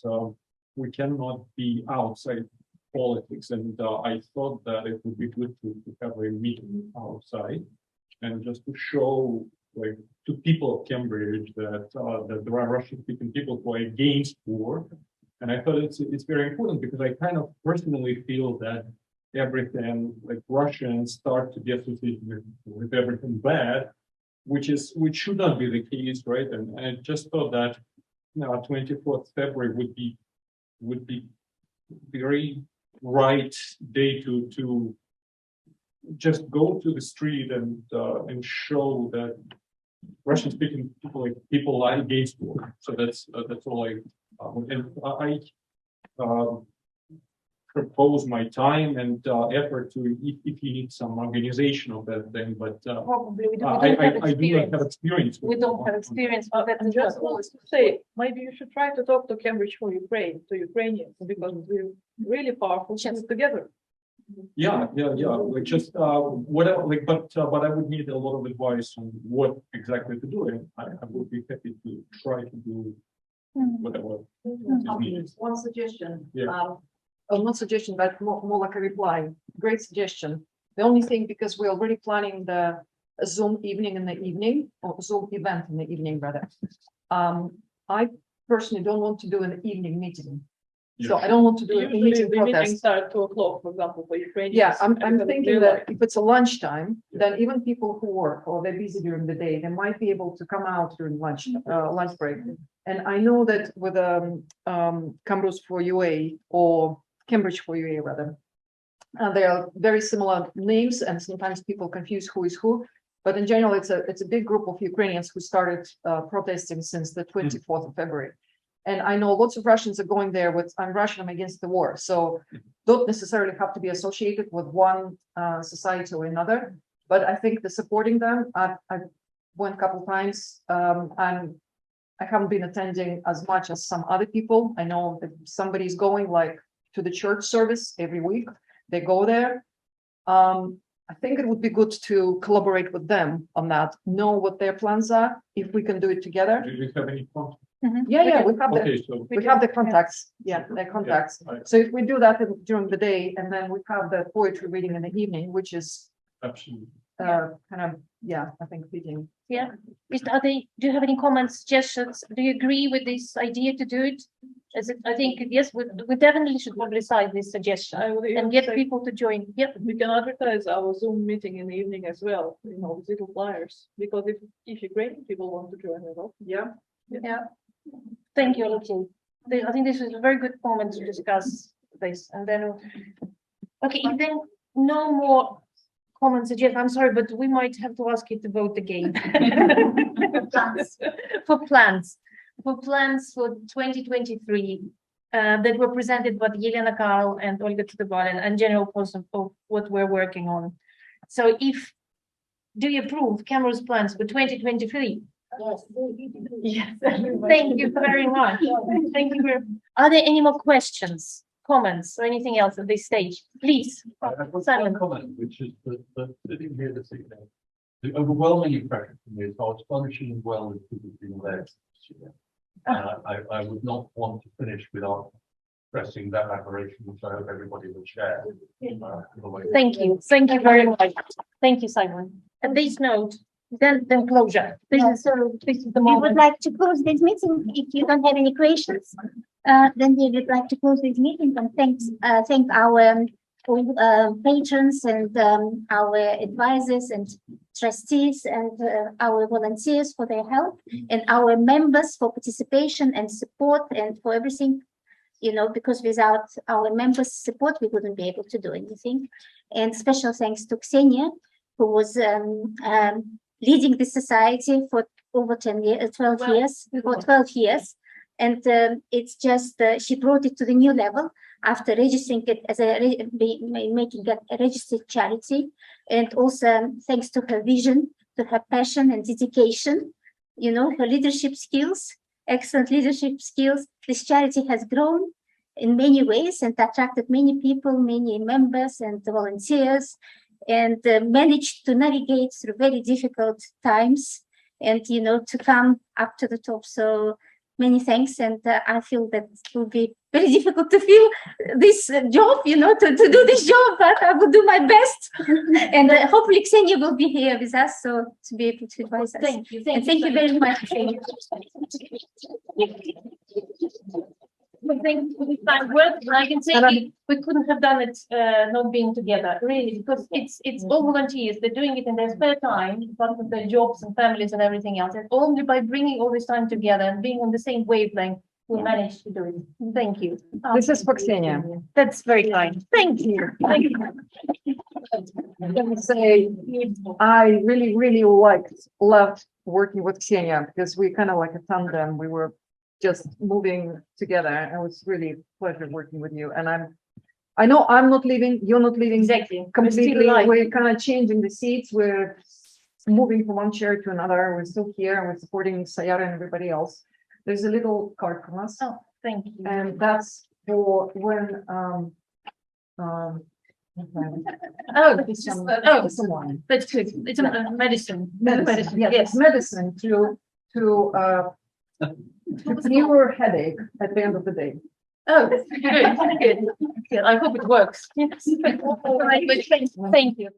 we cannot be outside politics, and I thought that it would be good to have a meeting outside and just to show, like, to people of Cambridge that that there are Russian-speaking people who are against war. And I thought it's very important because I kind of personally feel that everything like Russia and start to get associated with everything bad, which should not be the case, right? And I just thought that 24th February would be very right day to just go to the street and show that Russian speaking people are against war. So that's all I propose my time and effort to if you need some organization of that thing, but Probably we don't I have do not have experience. experience. We don't have experience with that. And just want to say, maybe you should try to talk to Cambridge for Ukraine, to Ukrainians, because we're really powerful together. Yeah. Like just whatever, like, but I would need a lot of advice on what exactly to do, and I would be happy to try to do whatever is needed. One suggestion. Yeah. Not suggestion, but more like a reply. Great suggestion. The only thing, because we're already planning the Zoom evening in the evening, or Zoom event in the evening, rather. I personally don't want to do an evening meeting. So I don't want to do a Usually meeting the meetings protest. start at 2 o'clock, for example, for Ukrainians. Yeah, I'm because thinking they're that like- if it's a lunchtime, then even people who work or they're busy during the day, they might be able to come out during lunch break. And I know that with CamRuSS for UA or Cambridge for UA rather, there are very similar names, and sometimes people confuse who is who. But in general, it's a big group of Ukrainians who started protesting since the 24th of February. And I know lots of Russians are going there with "I'm Russian, I'm against the war." So don't necessarily have to be associated with one society or another. But I think the supporting them, I went a couple times. I haven't been attending as much as some other people. I know that somebody's going like to the church service every week. They go there. I think it would be good to collaborate with them on that, know what their plans are, if we can do it together. Do you have any contact? Yeah, we have Okay, so we have the contacts. Yeah, their contacts. I- So if we do that during the day, and then we have the poetry reading in the evening, which is absolutely. kind of, yeah, I think fitting. Yeah, do you have any comments, suggestions? Do you agree with this idea to do it? I think, yes, we definitely should publicize this suggestion I would and even get say people to join. Yep. we can advertise our Zoom meeting in the evening as well, with little flyers, because if Ukrainian people want to join as well. Yeah. Yeah. Thank you, Alexei. I think this is a very good moment to discuss this, and then, okay, if then no more comments, Jeff, I'm sorry, but we might have to ask you to vote again. For plans for 2023 that were presented by Yelena Karl and Olga Tutabalin and general person of what we're working on. So do you approve CamRuSS plans for 2023? Yes. Thank you very much. Thank you. Are there any more questions, comments, or anything else at this stage? Please. I've got Simon. one comment, which is that sitting here this evening, the overwhelming impression for me is how astonishing well this has been led this year. I would not want to finish without expressing that admiration, which I hope everybody will share. Thank you. Thank you very much. Thank you, Simon. And this note, then closure. This is the We would moment. like to close this meeting if you don't have any questions. Then we would like to close this meeting and thank our patrons and our advisors and trustees and our volunteers for their help and our members for participation and support and for everything, because without our members' support, we wouldn't be able to do anything. And special thanks to Ksenia, who was leading the society for over 12 years. And it's just, she brought it to the new level after registering it as making it a registered charity. And also thanks to her vision, to her passion and dedication, her leadership skills, excellent leadership skills. This charity has grown in many ways and attracted many people, many members and volunteers, and managed to navigate through very difficult times and, to come up to the top. So many thanks. And I feel that it will be very difficult to fill this job, to do this job, but I will do my best. And hopefully Ksenia will be here with us, so to be able to advise us. Thank you. And thank you very much. we think we find work, and I can say we couldn't have done it not being together, really, because it's all volunteers. They're doing it in their spare time, but with their jobs and families and everything else. And only by bringing all this time together and being on the same wavelength, we managed to do it. Thank you. This is for Ksenia. That's very kind. Thank you. Thank you. Let me say, I really loved working with Ksenia because we kind of like a tandem. We were just moving together. And it was really a pleasure working with you. And I know I'm not leaving, you're not leaving. Exactly. Completely. We're kind of changing the seats. We're moving from one chair to another. We're still here and we're supporting Sayara and everybody else. There's a little card from us. Oh, thank you. And that's for when Oh, it's just, oh, someone. that's good. It's a medicine. Medicine, yes, Yes. medicine to cure headache at the end of the day. Oh, good, good. Yeah, I hope it works. Yes. All right, but thank you.